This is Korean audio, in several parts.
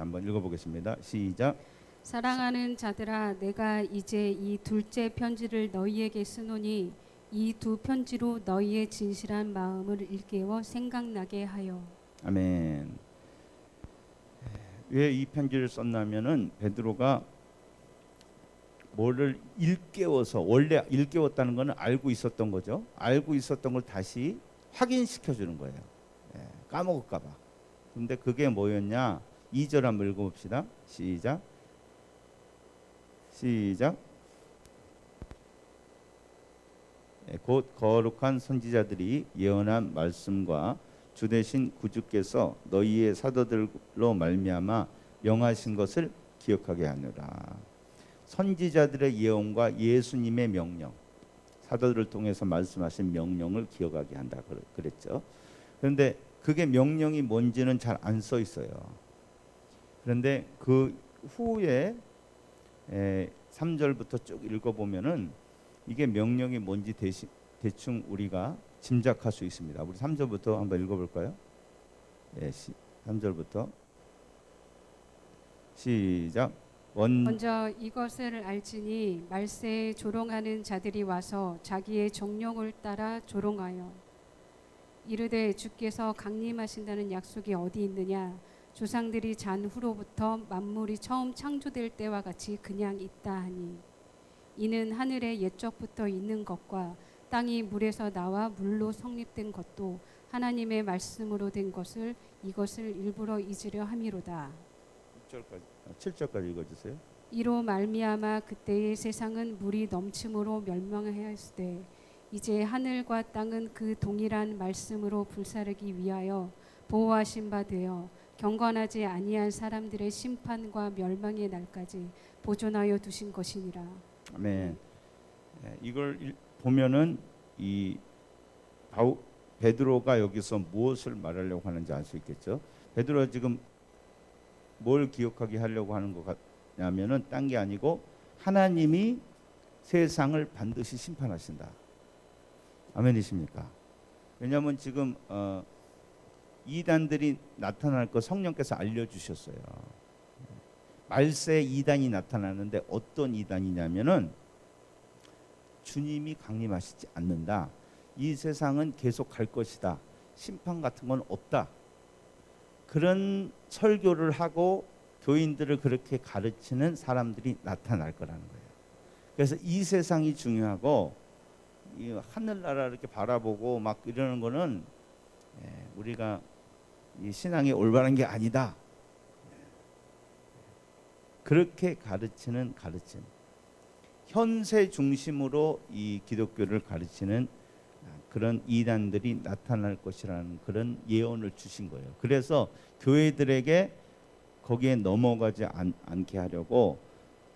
한번 읽어보겠습니다. 시작. 사랑하는 자들아, 내가 이제 이 둘째 편지를 너희에게 쓰노니 이 두 편지로 너희의 진실한 마음을 일깨워 생각나게 하여. 아멘. 왜 이 편지를 썼냐면은 베드로가 뭐를 일깨워서, 원래 일깨웠다는 것은 알고 있었던 거죠. 알고 있었던 걸 다시 확인시켜 주는 거예요. 까먹을까 봐. 근데 그게 뭐였냐? 2절 한번 읽어봅시다. 시작. 곧 거룩한 선지자들이 예언한 말씀과 주 되신 구주께서 너희의 사도들로 말미암아 명하신 것을 기억하게 하느라. 선지자들의 예언과 예수님의 명령, 사도들을 통해서 말씀하신 명령을 기억하게 한다 그랬죠. 그런데 그게 명령이 뭔지는 잘 안 써 있어요. 그런데 그 후에 3절부터 쭉 읽어보면은 이게 명령이 뭔지 대충 우리가 짐작할 수 있습니다. 우리 3절부터 한번 읽어볼까요? 3절부터 시작. 먼저 이것을 알지니 말세에 조롱하는 자들이 와서 자기의 정욕을 따라 조롱하여 이르되 주께서 강림하신다는 약속이 어디 있느냐? 조상들이 잔 후로부터 만물이 처음 창조될 때와 같이 그냥 있다 하니 이는 하늘에 옛적부터 있는 것과 땅이 물에서 나와 물로 성립된 것도 하나님의 말씀으로 된 것을 이것을 일부러 잊으려 함이로다. 7절까지 읽어주세요. 이로 말미암아 그때의 세상은 물이 넘침으로 멸망하였으되 이제 하늘과 땅은 그 동일한 말씀으로 불사르기 위하여 보호하신 바 되어 경건하지 아니한 사람들의 심판과 멸망의 날까지 보존하여 두신 것이니라. 아멘. 이걸 보면은 이 베드로가 여기서 무엇을 말하려고 하는지 알 수 있겠죠. 베드로가 지금 뭘 기억하게 하려고 하는 것 같냐면은 딴 게 아니고 하나님이 세상을 반드시 심판하신다. 아멘이십니까? 왜냐하면 지금 이단들이 나타날 거 성령께서 알려주셨어요. 말세 이단이 나타나는데 어떤 이단이냐면은 주님이 강림하시지 않는다. 이 세상은 계속 갈 것이다. 심판 같은 건 없다. 그런 설교를 하고 교인들을 그렇게 가르치는 사람들이 나타날 거라는 거예요. 그래서 이 세상이 중요하고 이 하늘나라 이렇게 바라보고 막 이러는 거는 우리가 이 신앙이 올바른 게 아니다. 그렇게 가르치는 가르침, 현세 중심으로 이 기독교를 가르치는 그런 이단들이 나타날 것이라는 그런 예언을 주신 거예요. 그래서 교회들에게 거기에 넘어가지 않게 하려고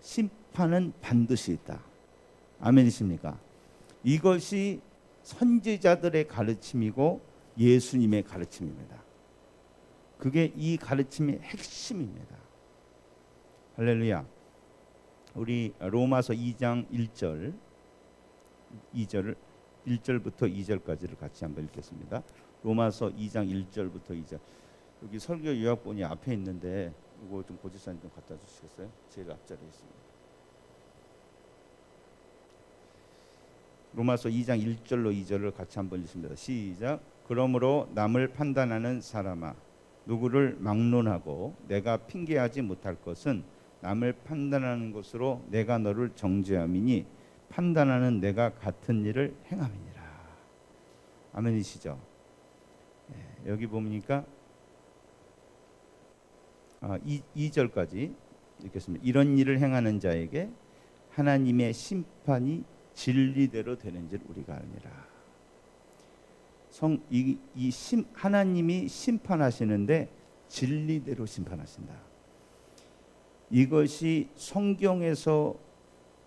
심판은 반드시 있다. 아멘이십니까? 이것이 선지자들의 가르침이고 예수님의 가르침입니다. 그게 이 가르침의 핵심입니다. 할렐루야. 우리 로마서 2장 1절부터 2절까지를 같이 한번 읽겠습니다. 로마서 2장 1절부터 2절. 여기 설교 요약본이 앞에 있는데 이거 좀 고지사님 좀 갖다 주시겠어요? 제일 앞자리에 있습니다. 로마서 2장 1절로 2절을 같이 한번 읽습니다. 시작. 그러므로 남을 판단하는 사람아, 누구를 막론하고 내가 핑계하지 못할 것은 남을 판단하는 것으로 내가 너를 정죄함이니 판단하는 내가 같은 일을 행함이니라. 아멘이시죠? 여기 보니까 2절까지 읽겠습니다. 이런 일을 행하는 자에게 하나님의 심판이 진리대로 되는 줄 우리가 알미라. 하나님이 심판하시는데 진리대로 심판하신다. 이것이 성경에서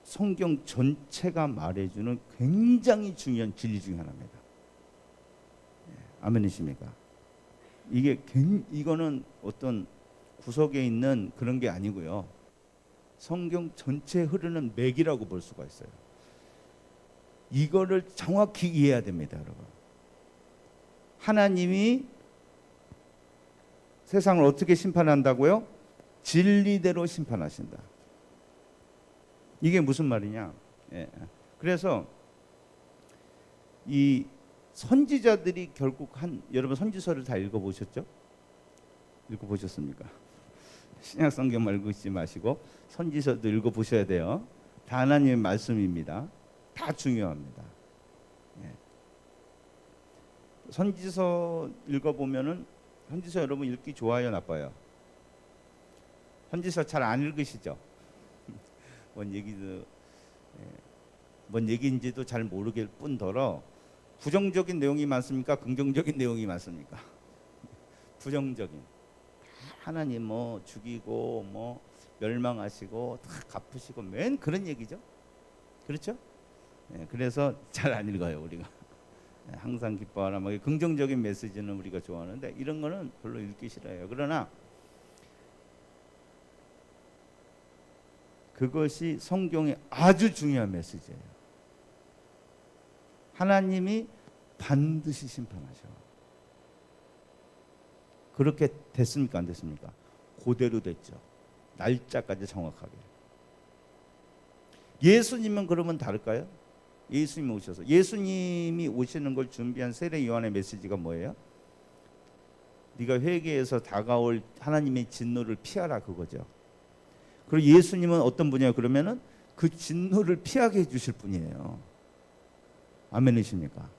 성경 전체가 말해주는 굉장히 중요한 진리 중에 하나입니다. 아멘이십니까? 이거는 어떤 구석에 있는 그런 게 아니고요. 성경 전체에 흐르는 맥이라고 볼 수가 있어요. 이거를 정확히 이해해야 됩니다, 여러분. 하나님이 세상을 어떻게 심판한다고요? 진리대로 심판하신다. 이게 무슨 말이냐? 예. 그래서 이 선지자들이 결국 여러분 선지서를 다 읽어보셨죠? 읽어보셨습니까? 신약 성경만 읽지 마시고 선지서도 읽어보셔야 돼요. 다 하나님의 말씀입니다. 다 중요합니다. 예. 선지서 읽어보면은 선지서 여러분 읽기 좋아요, 나빠요? 선지서 잘 안 읽으시죠? 뭔 얘기인지도 잘 모르길 뿐더러 부정적인 내용이 많습니까? 긍정적인 내용이 많습니까? 부정적인. 하나님 뭐 죽이고 뭐 멸망하시고 다 갚으시고 맨 그런 얘기죠. 그렇죠? 그래서 잘 안 읽어요 우리가. 항상 기뻐하라. 뭐 긍정적인 메시지는 우리가 좋아하는데 이런 거는 별로 읽기 싫어요. 그러나 그것이 성경의 아주 중요한 메시지예요. 하나님이 반드시 심판하셔. 그렇게 됐습니까? 안 됐습니까? 그대로 됐죠. 날짜까지 정확하게. 예수님은 그러면 다를까요? 예수님이 오셔서 예수님이 오시는 걸 준비한 세례 요한의 메시지가 뭐예요? 네가 회개해서 다가올 하나님의 진노를 피하라, 그거죠. 그리고 예수님은 어떤 분이에요? 그러면은 그 진노를 피하게 해주실 분이에요. 아멘이십니까?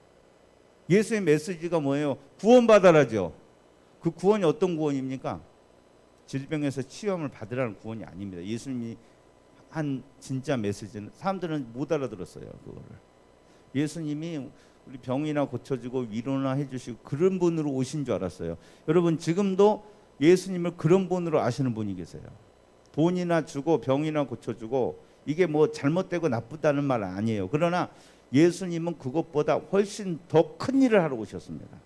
예수의 메시지가 뭐예요? 구원받아라죠. 그 구원이 어떤 구원입니까? 질병에서 치유함을 받으라는 구원이 아닙니다. 예수님이 한 진짜 메시지는 사람들은 못 알아들었어요. 그거를. 예수님이 우리 병이나 고쳐주고 위로나 해주시고 그런 분으로 오신 줄 알았어요. 여러분 지금도 예수님을 그런 분으로 아시는 분이 계세요. 돈이나 주고 병이나 고쳐주고 이게 뭐 잘못되고 나쁘다는 말 아니에요. 그러나 예수님은 그것보다 훨씬 더 큰 일을 하러 오셨습니다.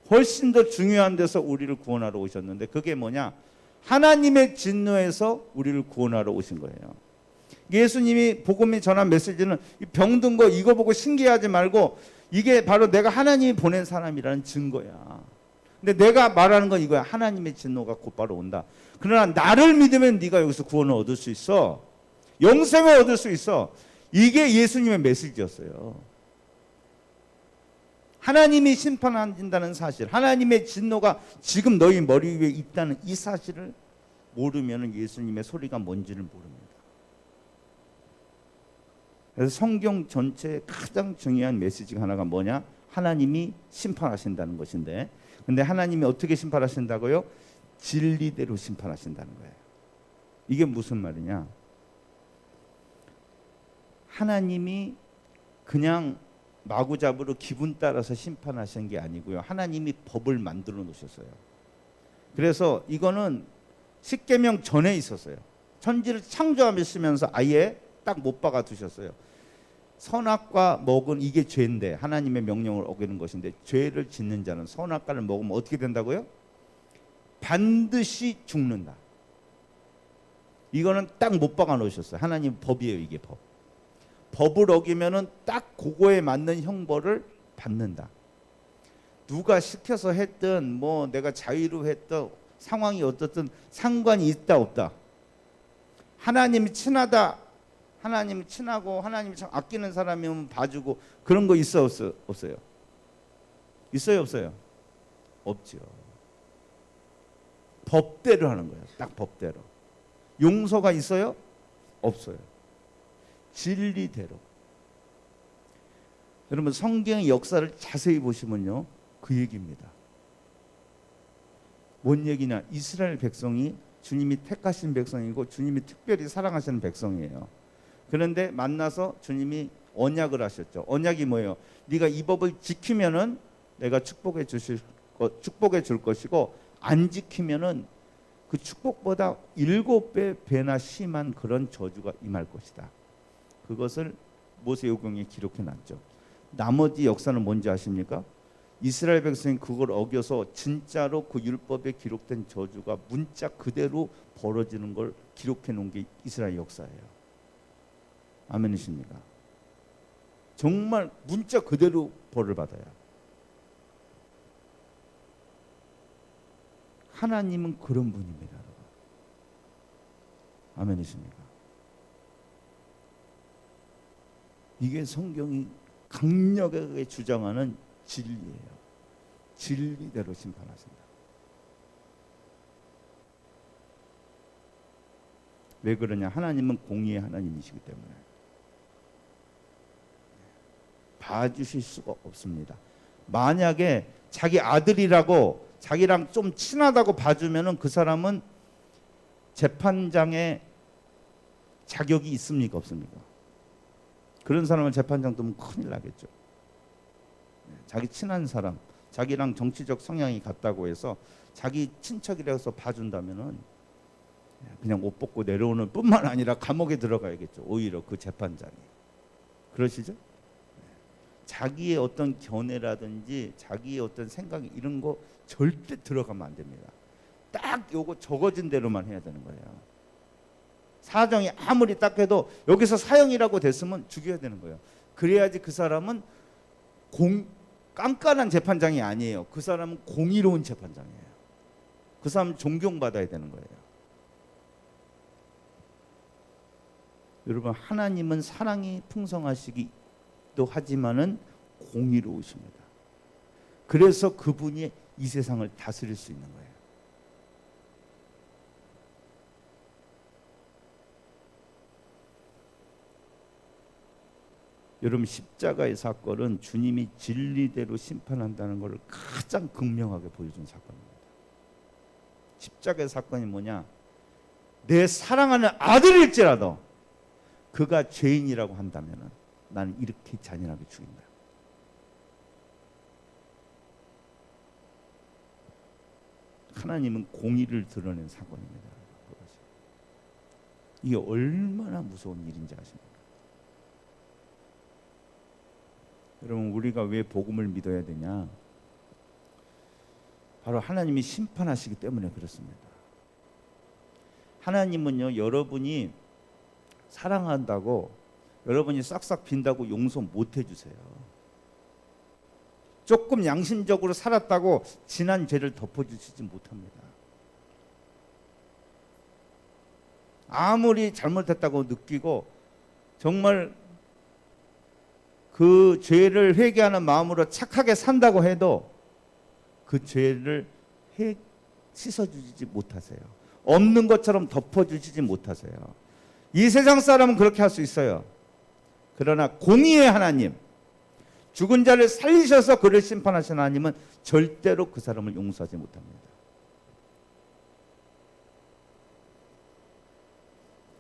훨씬 더 중요한 데서 우리를 구원하러 오셨는데 그게 뭐냐? 하나님의 진노에서 우리를 구원하러 오신 거예요. 예수님이 복음이 전한 메시지는 병든 거 이거 보고 신기하지 말고 이게 바로 내가 하나님이 보낸 사람이라는 증거야. 근데 내가 말하는 건 이거야. 하나님의 진노가 곧바로 온다. 그러나 나를 믿으면 네가 여기서 구원을 얻을 수 있어. 영생을 얻을 수 있어. 이게 예수님의 메시지였어요. 하나님이 심판하신다는 사실, 하나님의 진노가 지금 너희 머리 위에 있다는 이 사실을 모르면 예수님의 소리가 뭔지를 모릅니다. 그래서 성경 전체의 가장 중요한 메시지가 하나가 뭐냐? 하나님이 심판하신다는 것인데, 근데 하나님이 어떻게 심판하신다고요? 진리대로 심판하신다는 거예요. 이게 무슨 말이냐? 하나님이 그냥 마구잡이로 기분 따라서 심판하신 게 아니고요. 하나님이 법을 만들어 놓으셨어요. 그래서 이거는 십계명 전에 있었어요. 천지를 창조하시면서 아예 딱 못 박아 두셨어요. 선악과 먹은 이게 죄인데 하나님의 명령을 어기는 것인데 죄를 짓는 자는 선악과를 먹으면 어떻게 된다고요? 반드시 죽는다. 이거는 딱 못 박아 놓으셨어요. 하나님 법이에요, 이게 법. 법을 어기면은 딱 그거에 맞는 형벌을 받는다. 누가 시켜서 했든 뭐 내가 자유로 했든 상황이 어떻든 상관이 있다 없다. 하나님이 친하다. 하나님이 친하고 하나님이 참 아끼는 사람이면 봐주고 그런 거 있어 없어요? 있어요 없어요? 없죠. 법대로 하는 거예요. 딱 법대로. 용서가 있어요? 없어요. 진리대로. 여러분 성경의 역사를 자세히 보시면요 그 얘기입니다. 뭔 얘기냐? 이스라엘 백성이 주님이 택하신 백성이고 주님이 특별히 사랑하시는 백성이에요. 그런데 만나서 주님이 언약을 하셨죠. 언약이 뭐예요? 네가 이 법을 지키면은 내가 축복해 줄 것이고 안 지키면은 그 축복보다 7배 배나 심한 그런 저주가 임할 것이다. 그것을 모세오경에 기록해 놨죠. 나머지 역사는 뭔지 아십니까? 이스라엘 백성이 그걸 어겨서 진짜로 그 율법에 기록된 저주가 문자 그대로 벌어지는 걸 기록해 놓은 게 이스라엘 역사예요. 아멘이십니까? 정말 문자 그대로 벌을 받아요. 하나님은 그런 분입니다. 아멘이십니까? 이게 성경이 강력하게 주장하는 진리예요. 진리대로 심판하신다. 왜 그러냐? 하나님은 공의의 하나님이시기 때문에 봐주실 수가 없습니다. 만약에 자기 아들이라고 자기랑 좀 친하다고 봐주면은 그 사람은 재판장의 자격이 있습니까? 없습니까? 그런 사람은 재판장 두면 큰일 나겠죠. 자기 친한 사람, 자기랑 정치적 성향이 같다고 해서 자기 친척이라서 봐준다면은 그냥 옷 벗고 내려오는 뿐만 아니라 감옥에 들어가야겠죠. 오히려 그 재판장이. 그러시죠? 자기의 어떤 견해라든지 자기의 어떤 생각 이런 거 절대 들어가면 안 됩니다. 딱 요거 적어진 대로만 해야 되는 거예요. 사정이 아무리 딱해도 여기서 사형이라고 됐으면 죽여야 되는 거예요. 그래야지 그 사람은 깐깐한 재판장이 아니에요. 그 사람은 공의로운 재판장이에요. 그 사람은 존경받아야 되는 거예요. 여러분, 하나님은 사랑이 풍성하시기도 하지만은 공의로우십니다. 그래서 그분이 이 세상을 다스릴 수 있는 거예요. 여러분, 십자가의 사건은 주님이 진리대로 심판한다는 것을 가장 극명하게 보여준 사건입니다. 십자가의 사건이 뭐냐? 내 사랑하는 아들일지라도 그가 죄인이라고 한다면 나는 이렇게 잔인하게 죽인다. 하나님은 공의를 드러낸 사건입니다. 이게 얼마나 무서운 일인지 아십니까? 여러분, 우리가 왜 복음을 믿어야 되냐? 바로 하나님이 심판하시기 때문에 그렇습니다. 하나님은요, 여러분이 사랑한다고 여러분이 싹싹 빈다고 용서 못 해주세요. 조금 양심적으로 살았다고 지난 죄를 덮어주시지 못합니다. 아무리 잘못했다고 느끼고 정말 그 죄를 회개하는 마음으로 착하게 산다고 해도 그 죄를 씻어주지 못하세요. 없는 것처럼 덮어주시지 못하세요. 이 세상 사람은 그렇게 할 수 있어요. 그러나 공의의 하나님, 죽은 자를 살리셔서 그를 심판하신 하나님은 절대로 그 사람을 용서하지 못합니다.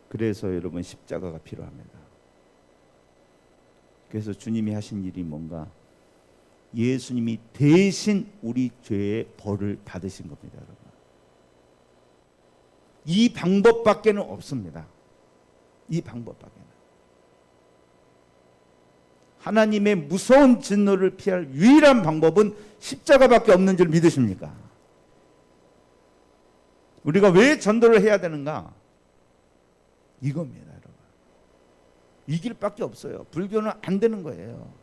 그래서 여러분, 십자가가 필요합니다. 그래서 주님이 하신 일이 뭔가? 예수님이 대신 우리 죄의 벌을 받으신 겁니다, 여러분. 이 방법밖에는 없습니다. 이 방법밖에는. 하나님의 무서운 진노를 피할 유일한 방법은 십자가밖에 없는 줄 믿으십니까? 우리가 왜 전도를 해야 되는가? 이겁니다, 여러분. 이 길밖에 없어요. 불교는 안 되는 거예요.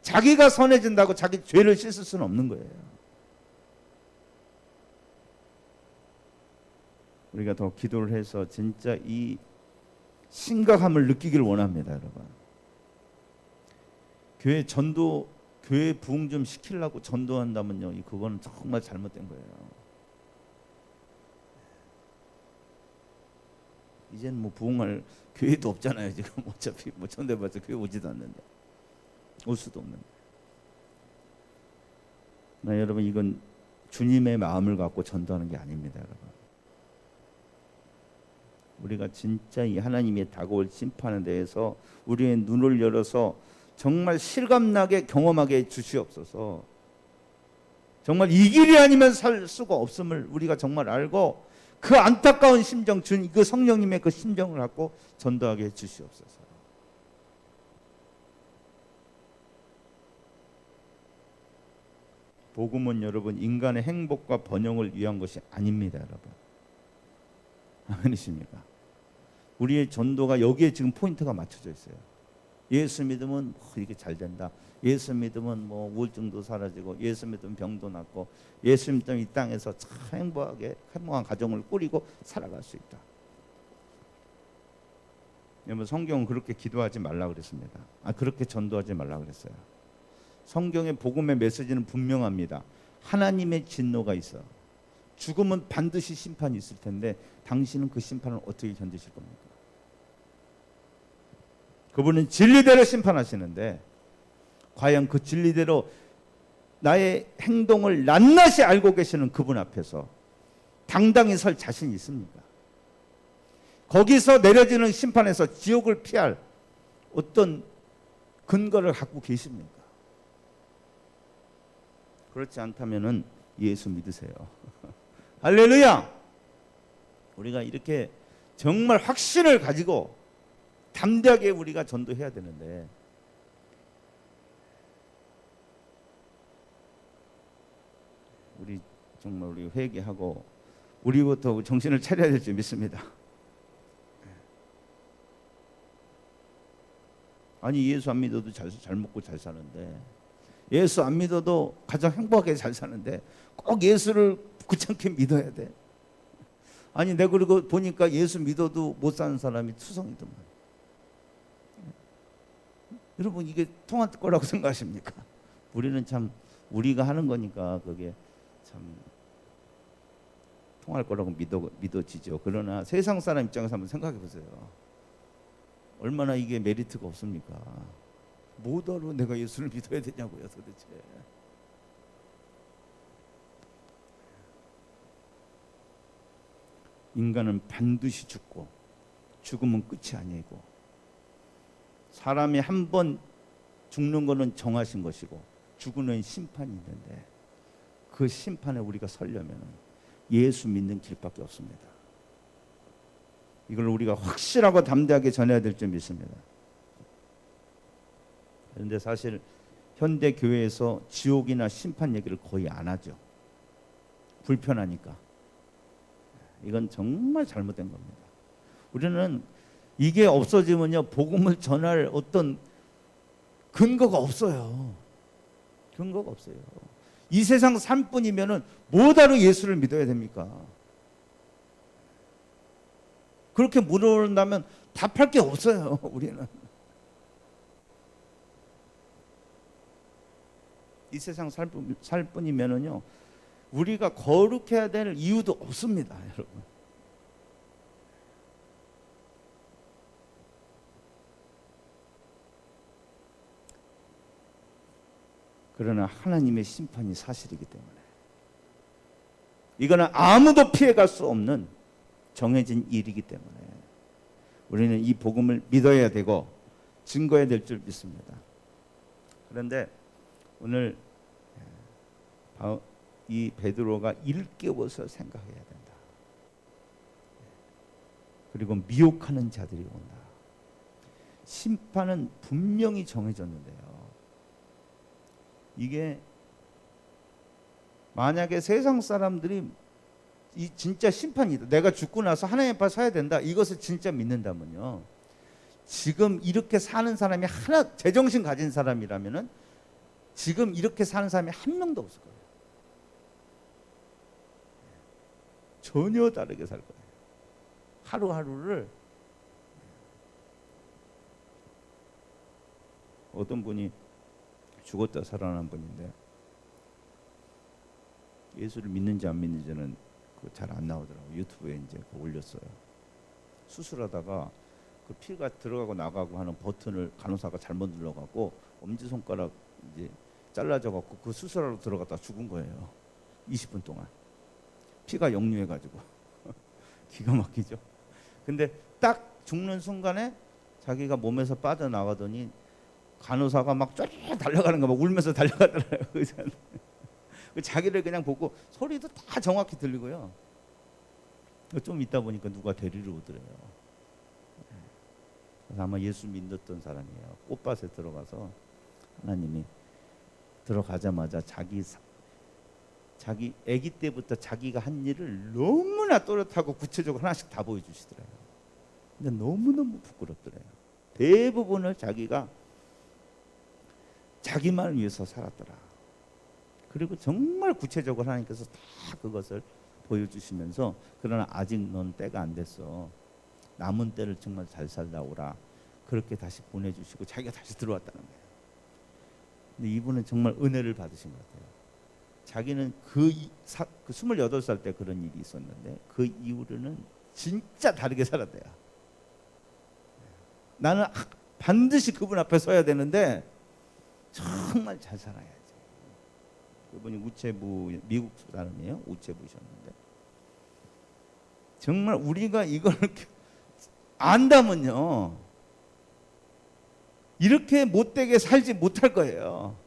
자기가 선해진다고 자기 죄를 씻을 수는 없는 거예요. 우리가 더 기도를 해서 진짜 이 심각함을 느끼길 원합니다, 여러분. 교회 전도, 교회 부흥 좀 시키려고 전도한다면요, 그거는 정말 잘못된 거예요. 이제는 뭐 부흥할 교회도 없잖아요. 지금 어차피 뭐 전도해봤자 교회 오지도 않는데, 올 수도 없는데. 나 여러분, 이건 주님의 마음을 갖고 전도하는 게 아닙니다, 여러분. 우리가 진짜 이 하나님의 다가올 심판에 대해서 우리의 눈을 열어서 정말 실감나게 경험하게 해 주시옵소서. 정말 이 길이 아니면 살 수가 없음을 우리가 정말 알고 그 안타까운 심정, 그 성령님의 그 심정을 갖고 전도하게 해 주시옵소서. 복음은 여러분, 인간의 행복과 번영을 위한 것이 아닙니다, 여러분. 아멘이십니까? 우리의 전도가 여기에 지금 포인트가 맞춰져 있어요. 예수 믿으면 이게 잘 된다. 예수 믿으면 뭐 우울증도 사라지고, 예수 믿으면 병도 낫고, 예수 믿으면 이 땅에서 참 행복한 가정을 꾸리고 살아갈 수 있다. 여러분 성경은 그렇게 기도하지 말라 그랬습니다. 그렇게 전도하지 말라 그랬어요. 성경의 복음의 메시지는 분명합니다. 하나님의 진노가 있어. 죽음은 반드시 심판이 있을 텐데 당신은 그 심판을 어떻게 견디실 겁니까? 그분은 진리대로 심판하시는데 과연 그 진리대로 나의 행동을 낱낱이 알고 계시는 그분 앞에서 당당히 설 자신이 있습니까? 거기서 내려지는 심판에서 지옥을 피할 어떤 근거를 갖고 계십니까? 그렇지 않다면은 예수 믿으세요. 할렐루야! 우리가 이렇게 정말 확신을 가지고 담대하게 우리가 전도해야 되는데 우리 정말 우리 회개하고 우리부터 정신을 차려야 될 줄 믿습니다. 아니 예수 안 믿어도 잘 먹고 잘 사는데, 예수 안 믿어도 가장 행복하게 잘 사는데 꼭 예수를 귀찮게 믿어야 돼. 아니 내가 그리고 보니까 예수 믿어도 못 사는 사람이 투성이더만. 여러분 이게 통할 거라고 생각하십니까? 우리는 참 우리가 하는 거니까 그게 참 통할 거라고 믿어지죠. 그러나 세상 사람 입장에서 한번 생각해 보세요. 얼마나 이게 메리트가 없습니까? 뭐더러 내가 예수를 믿어야 되냐고요, 도대체. 인간은 반드시 죽고 죽음은 끝이 아니고, 사람이 한 번 죽는 것은 정하신 것이고 죽는 심판이 있는데 그 심판에 우리가 서려면 예수 믿는 길밖에 없습니다. 이걸 우리가 확실하고 담대하게 전해야 될 줄 믿습니다. 그런데 사실 현대 교회에서 지옥이나 심판 얘기를 거의 안 하죠. 불편하니까. 이건 정말 잘못된 겁니다. 우리는 이게 없어지면요, 복음을 전할 어떤 근거가 없어요. 근거가 없어요. 이 세상 삶뿐이면은 뭐하러 예수를 믿어야 됩니까? 그렇게 물어본다면 답할 게 없어요, 우리는. 이 세상 살 뿐이면은요, 우리가 거룩해야 될 이유도 없습니다, 여러분. 그러나 하나님의 심판이 사실이기 때문에 이거는 아무도 피해갈 수 없는 정해진 일이기 때문에 우리는 이 복음을 믿어야 되고 증거해야 될 줄 믿습니다. 그런데 오늘 이 베드로가 일깨워서 생각해야 된다. 그리고 미혹하는 자들이 온다. 심판은 분명히 정해졌는데요, 이게 만약에 세상 사람들이 이 진짜 심판이다, 내가 죽고 나서 하나님 앞에 서야 된다, 이것을 진짜 믿는다면요, 지금 이렇게 사는 사람이 하나, 제정신 가진 사람이라면은 지금 이렇게 사는 사람이 한 명도 없을 거예요. 전혀 다르게 살 거예요. 하루하루를. 어떤 분이 죽었다 살아난 분인데, 예수를 믿는지 안 믿는지는 잘 안 나오더라고요. 유튜브에 이제 올렸어요. 수술하다가 그 피가 들어가고 나가고 하는 버튼을 간호사가 잘못 눌러갖고 엄지손가락 이제 잘라져갖고 그 수술하러 들어갔다 죽은 거예요. 20분 동안 피가 역류해가지고. 기가 막히죠. 근데 딱 죽는 순간에 자기가 몸에서 빠져나가더니 간호사가 막 쫙 달려가는 거 막 울면서 달려가더라고요. 의사는. 자기를 그냥 보고 소리도 다 정확히 들리고요. 좀 있다 보니까 누가 데리러 오더래요. 그래서 아마 예수 믿었던 사람이에요. 꽃밭에 들어가서 하나님이 들어가자마자 자기 아기 때부터 자기가 한 일을 너무나 또렷하고 구체적으로 하나씩 다 보여주시더래요. 근데 너무너무 부끄럽더래요. 대부분을 자기가 자기만을 위해서 살았더라. 그리고 정말 구체적으로 하나님께서 다 그것을 보여주시면서, 그러나 아직 넌 때가 안 됐어. 남은 때를 정말 잘 살다 오라. 그렇게 다시 보내주시고 자기가 다시 들어왔다는 거예요. 근데 이분은 정말 은혜를 받으신 것 같아요. 자기는 그 28살 때 그런 일이 있었는데 그 이후로는 진짜 다르게 살았대요. 나는 반드시 그분 앞에 서야 되는데 정말 잘 살아야지. 그분이 우체부, 미국 사람이에요. 우체부셨는데 정말 우리가 이걸 안다면요 이렇게 못되게 살지 못할 거예요.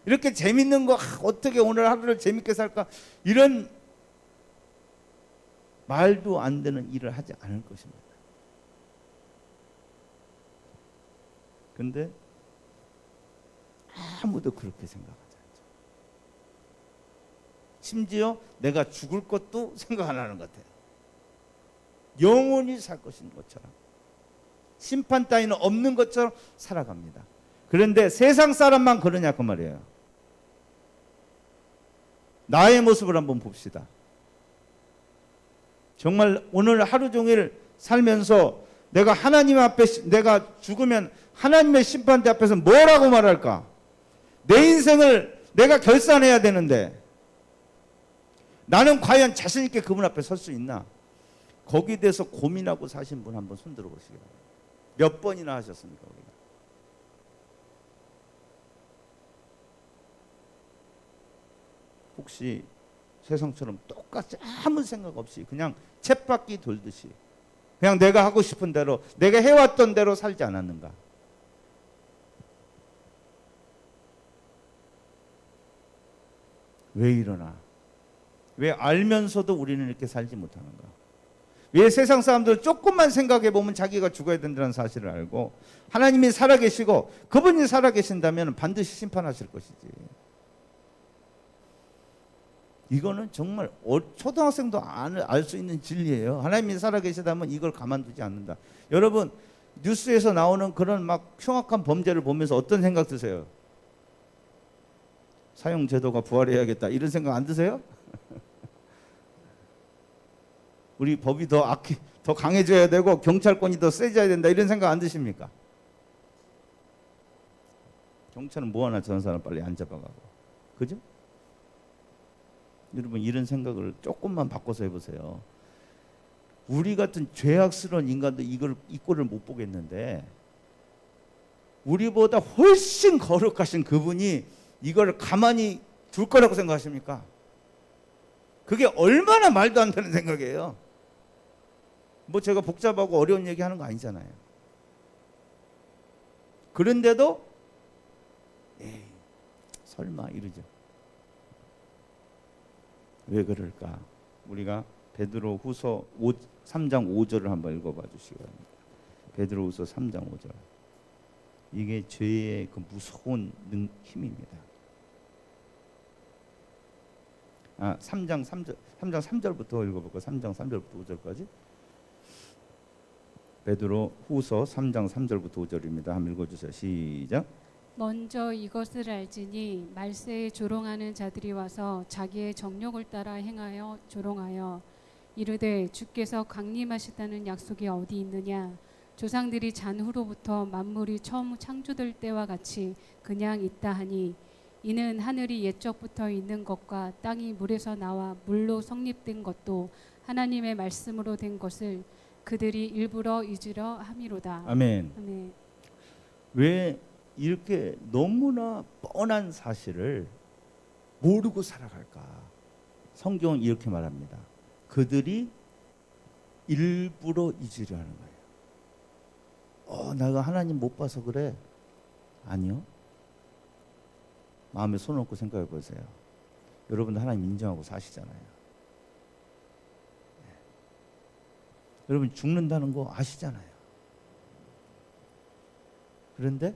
이렇게 재밌는 거 어떻게 오늘 하루를 재밌게 살까 이런 말도 안 되는 일을 하지 않을 것입니다. 근데 아무도 그렇게 생각하지 않죠. 심지어 내가 죽을 것도 생각 안 하는 것 같아요. 영원히 살 것인 것처럼 심판 따위는 없는 것처럼 살아갑니다. 그런데 세상 사람만 그러냐 그 말이에요. 나의 모습을 한번 봅시다. 정말 오늘 하루 종일 살면서 내가 하나님 앞에 내가 죽으면 하나님의 심판대 앞에서 뭐라고 말할까? 내 인생을 내가 결산해야 되는데 나는 과연 자신 있게 그분 앞에 설 수 있나? 거기에 대해서 고민하고 사신 분 한번 손 들어 보시기 바랍니다. 몇 번이나 하셨습니까? 우리가? 혹시 세상처럼 똑같이 아무 생각 없이 그냥 쳇바퀴 돌듯이 그냥 내가 하고 싶은 대로 내가 해왔던 대로 살지 않았는가? 왜 이러나? 왜 알면서도 우리는 이렇게 살지 못하는가? 왜 세상 사람들 조금만 생각해 보면 자기가 죽어야 된다는 사실을 알고 하나님이 살아계시고 그분이 살아계신다면 반드시 심판하실 것이지. 이거는 정말 초등학생도 알 수 있는 진리예요. 하나님이 살아계시다면 이걸 가만두지 않는다. 여러분 뉴스에서 나오는 그런 막 흉악한 범죄를 보면서 어떤 생각 드세요? 사형제도가 부활해야겠다 이런 생각 안 드세요? 우리 법이 더 강해져야 되고 경찰권이 더 세져야 된다 이런 생각 안 드십니까? 경찰은 뭐하나 저런 사람 빨리 안 잡아가고 그죠? 여러분 이런 생각을 조금만 바꿔서 해보세요. 우리 같은 죄악스러운 인간도 이 꼴을 못 보겠는데 우리보다 훨씬 거룩하신 그분이 이걸 가만히 둘 거라고 생각하십니까? 그게 얼마나 말도 안 되는 생각이에요. 뭐 제가 복잡하고 어려운 얘기하는 거 아니잖아요. 그런데도 에이, 설마 이러죠. 왜 그럴까? 우리가 베드로 후서 3장 5절을 한번 읽어봐 주시기 바랍니다. 베드로 후서 3장 5절. 이게 죄의 그 무서운 힘입니다. 3장 3절부터 읽어볼까요? 3장 3절부터 5절까지. 베드로 후서 3장 3절부터 5절입니다. 한번 읽어주세요. 시작. 먼저 이것을 알지니 말세에 조롱하는 자들이 와서 자기의 정욕을 따라 행하여 조롱하여 이르되 주께서 강림하시다는 약속이 어디 있느냐? 조상들이 잔후로부터 만물이 처음 창조될 때와 같이 그냥 있다 하니 이는 하늘이 옛적부터 있는 것과 땅이 물에서 나와 물로 성립된 것도 하나님의 말씀으로 된 것을 그들이 일부러 잊으려 함이로다. 아멘. 아멘. 왜 이렇게 너무나 뻔한 사실을 모르고 살아갈까? 성경은 이렇게 말합니다. 그들이 일부러 잊으려 하는 거예요. 내가 하나님 못 봐서 그래? 아니요. 마음에 손 얹고 생각해 보세요. 여러분도 하나님 인정하고 사시잖아요. 네. 여러분 죽는다는 거 아시잖아요. 그런데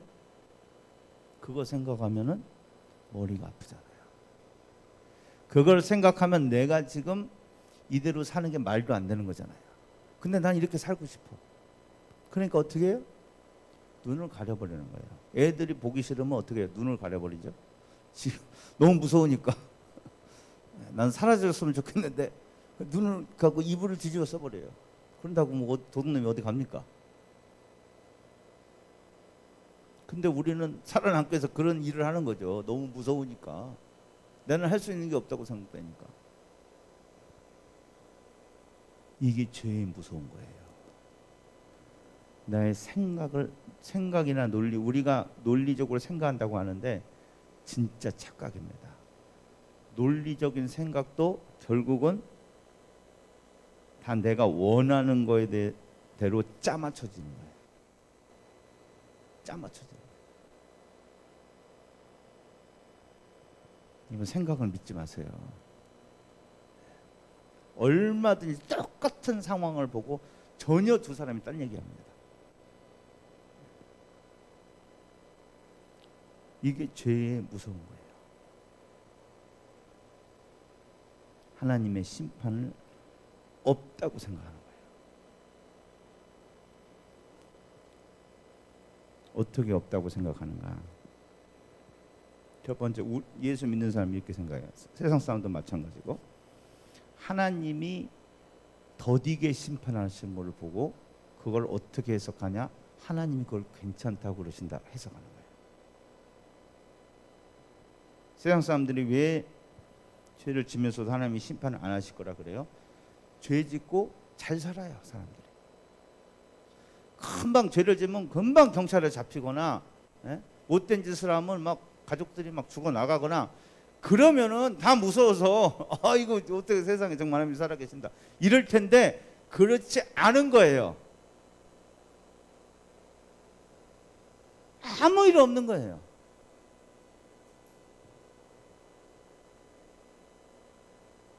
그거 생각하면은 머리가 아프잖아요. 그걸 생각하면 내가 지금 이대로 사는 게 말도 안 되는 거잖아요. 근데 난 이렇게 살고 싶어. 그러니까 어떻게 해요? 눈을 가려버리는 거예요. 애들이 보기 싫으면 어떻게 해요? 눈을 가려버리죠. 지금 너무 무서우니까 난 사라졌으면 좋겠는데 눈을 갖고 이불을 뒤집어 써버려요. 그런다고 뭐 도둑놈이 어디 갑니까? 근데 우리는 살아남기 위해서 그런 일을 하는 거죠. 너무 무서우니까. 나는 할 수 있는 게 없다고 생각되니까. 이게 죄의 무서운 거예요. 나의 생각이나 논리, 우리가 논리적으로 생각한다고 하는데 진짜 착각입니다. 논리적인 생각도 결국은 다 내가 원하는 거에 대로 짜맞춰지는 거예요. 짜맞춰져요. 이번 생각을 믿지 마세요. 얼마든지 똑같은 상황을 보고 전혀 두 사람이 딴 얘기합니다. 이게 죄의 무서운 거예요. 하나님의 심판을 없다고 생각하는 거예요. 어떻게 없다고 생각하는가? 첫 번째, 예수 믿는 사람이 이렇게 생각해요. 세상 사람도 마찬가지고, 하나님이 더디게 심판하시는 걸 보고 그걸 어떻게 해석하냐? 하나님이 그걸 괜찮다고 그러신다 해석하는 거예요. 세상 사람들이 왜 죄를 지면서도 하나님이 심판을 안 하실 거라 그래요? 죄 짓고 잘 살아요, 사람들이. 금방 죄를 지면 금방 경찰에 잡히거나, 못된 짓을 하면 막 가족들이 막 죽어 나가거나, 그러면은 다 무서워서 이거 어떻게 세상에 정말 하나님이 살아계신다 이럴 텐데, 그렇지 않은 거예요. 아무 일 없는 거예요.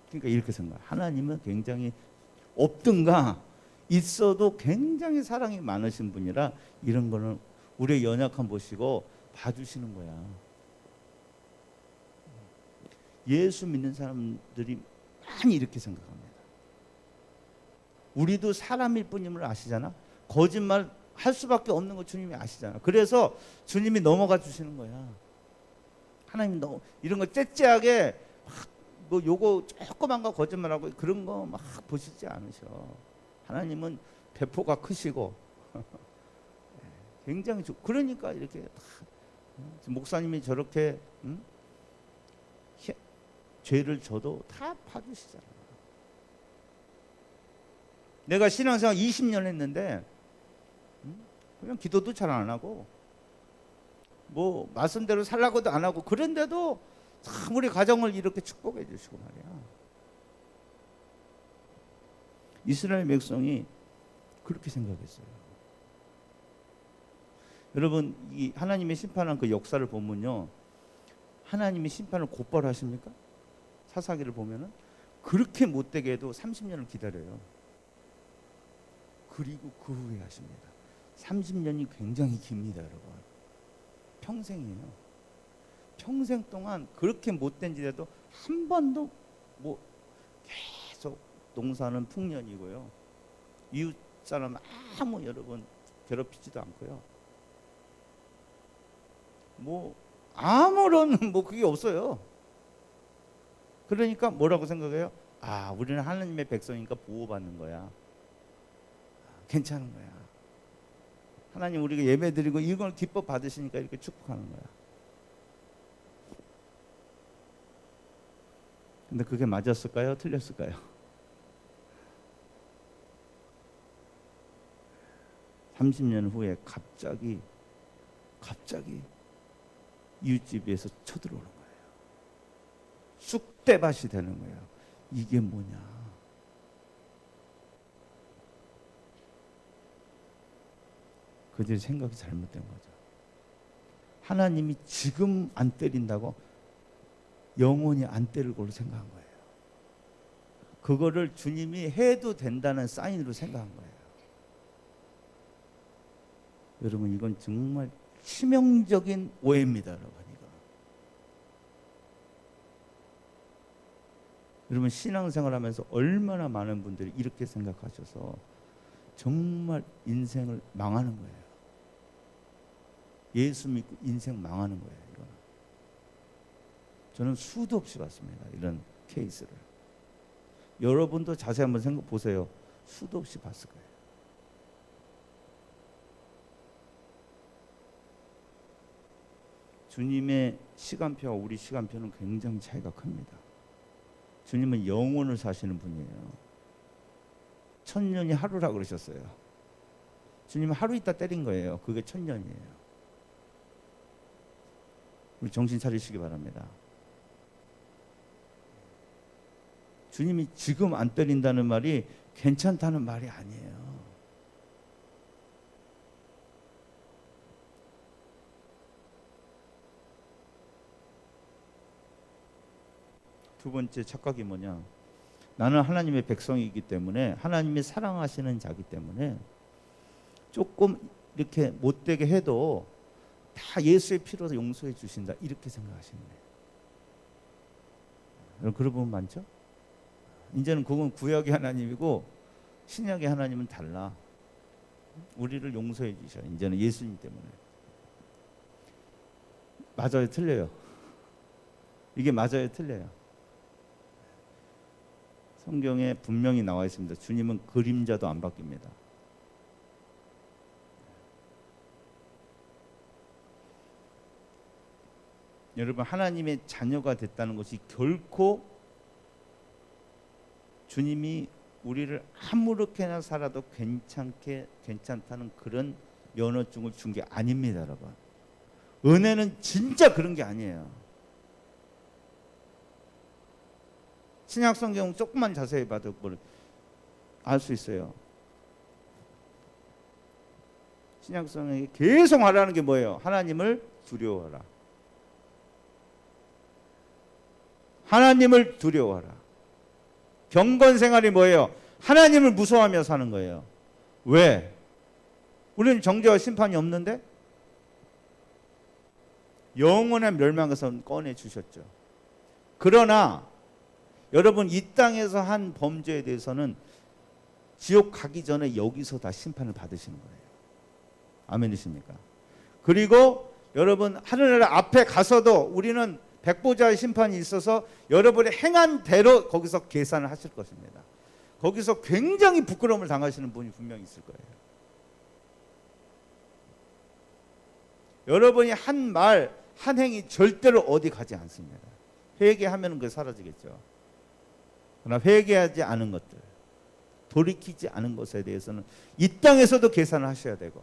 그러니까 이렇게 생각. 하나님은 굉장히 없든가 있어도 굉장히 사랑이 많으신 분이라 이런 거는 우리의 연약함 보시고 봐주시는 거야. 예수 믿는 사람들이 많이 이렇게 생각합니다. 우리도 사람일 뿐임을 아시잖아. 거짓말 할 수밖에 없는 거 주님이 아시잖아. 그래서 주님이 넘어가 주시는 거야. 하나님 너무 이런 거 째째하게 뭐 요거 조그만 거 거짓말하고 그런 거 막 보시지 않으셔. 하나님은 배포가 크시고 굉장히 그러니까 이렇게 목사님이 저렇게 죄를 져도 다 봐주시잖아. 내가 신앙생활 20년 했는데 그냥 기도도 잘 안 하고 뭐 말씀대로 살라고도 안 하고, 그런데도 참 우리 가정을 이렇게 축복해 주시고 말이야. 이스라엘 백성이 그렇게 생각했어요. 여러분, 이 하나님의 심판한 그 역사를 보면요, 하나님이 심판을 곧바로 하십니까? 사사기를 보면은 그렇게 못되게 해도 30년을 기다려요. 그리고 그 후에 하십니다. 30년이 굉장히 깁니다, 여러분. 평생이에요. 평생 동안 그렇게 못된 짓에도 한 번도 뭐 계속 농사는 풍년이고요. 이웃 사람 아무 여러분 괴롭히지도 않고요. 뭐 아무런 뭐 그게 없어요. 그러니까 뭐라고 생각해요? 아, 우리는 하나님의 백성이니까 보호받는 거야. 괜찮은 거야. 하나님 우리가 예배드리고 이걸 기뻐 받으시니까 이렇게 축복하는 거야. 근데 그게 맞았을까요? 틀렸을까요? (30년) 후에 갑자기 이웃집에서 쳐들어오는 거예요. 쑥대밭이 되는 거예요. 이게 뭐냐? 그들의 생각이 잘못된 거죠. 하나님이 지금 안 때린다고 영원히 안 때릴 걸로 생각한 거예요. 그거를 주님이 해도 된다는 사인으로 생각한 거예요. 여러분, 이건 정말 치명적인 오해입니다, 여러분. 이거. 여러분, 신앙생활하면서 얼마나 많은 분들이 이렇게 생각하셔서 정말 인생을 망하는 거예요. 예수 믿고 인생 망하는 거예요. 이거는. 저는 수도 없이 봤습니다, 이런 케이스를. 여러분도 자세히 한번 생각 보세요. 수도 없이 봤을 거예요. 주님의 시간표와 우리 시간표는 굉장히 차이가 큽니다. 주님은 영원을 사시는 분이에요. 천년이 하루라 그러셨어요. 주님은 하루 있다 때린 거예요. 그게 천년이에요. 우리 정신 차리시기 바랍니다. 주님이 지금 안 때린다는 말이 괜찮다는 말이 아니에요. 두 번째 착각이 뭐냐? 나는 하나님의 백성이기 때문에, 하나님이 사랑하시는 자기 때문에 조금 이렇게 못되게 해도 다 예수의 피로 용서해 주신다, 이렇게 생각하시는 거예요. 그런 부분 많죠? 이제는 그건 구약의 하나님이고 신약의 하나님은 달라. 우리를 용서해 주셔. 이제는 예수님 때문에. 맞아요, 틀려요? 이게 맞아요, 틀려요? 성경에 분명히 나와 있습니다. 주님은 그림자도 안 바뀝니다. 여러분, 하나님의 자녀가 됐다는 것이 결코 주님이 우리를 아무렇게나 살아도 괜찮다는 그런 면허증을 준 게 아닙니다, 여러분. 은혜는 진짜 그런 게 아니에요. 신약 성경 조금만 자세히 봐도 알 수 있어요. 신약 성경에 계속 말하는 게 뭐예요? 하나님을 두려워하라. 하나님을 두려워하라. 경건 생활이 뭐예요? 하나님을 무서워하며 사는 거예요. 왜? 우리는 정죄와 심판이 없는데? 영원한 멸망에서 꺼내 주셨죠. 그러나 여러분, 이 땅에서 한 범죄에 대해서는 지옥 가기 전에 여기서 다 심판을 받으시는 거예요. 아멘이십니까? 그리고 여러분, 하늘나라 앞에 가서도 우리는 백보자의 심판이 있어서 여러분이 행한 대로 거기서 계산을 하실 것입니다. 거기서 굉장히 부끄러움을 당하시는 분이 분명히 있을 거예요. 여러분이 한 말, 한 행위 절대로 어디 가지 않습니다. 회개하면 그게 사라지겠죠. 그러나 회개하지 않은 것들, 돌이키지 않은 것에 대해서는 이 땅에서도 계산을 하셔야 되고,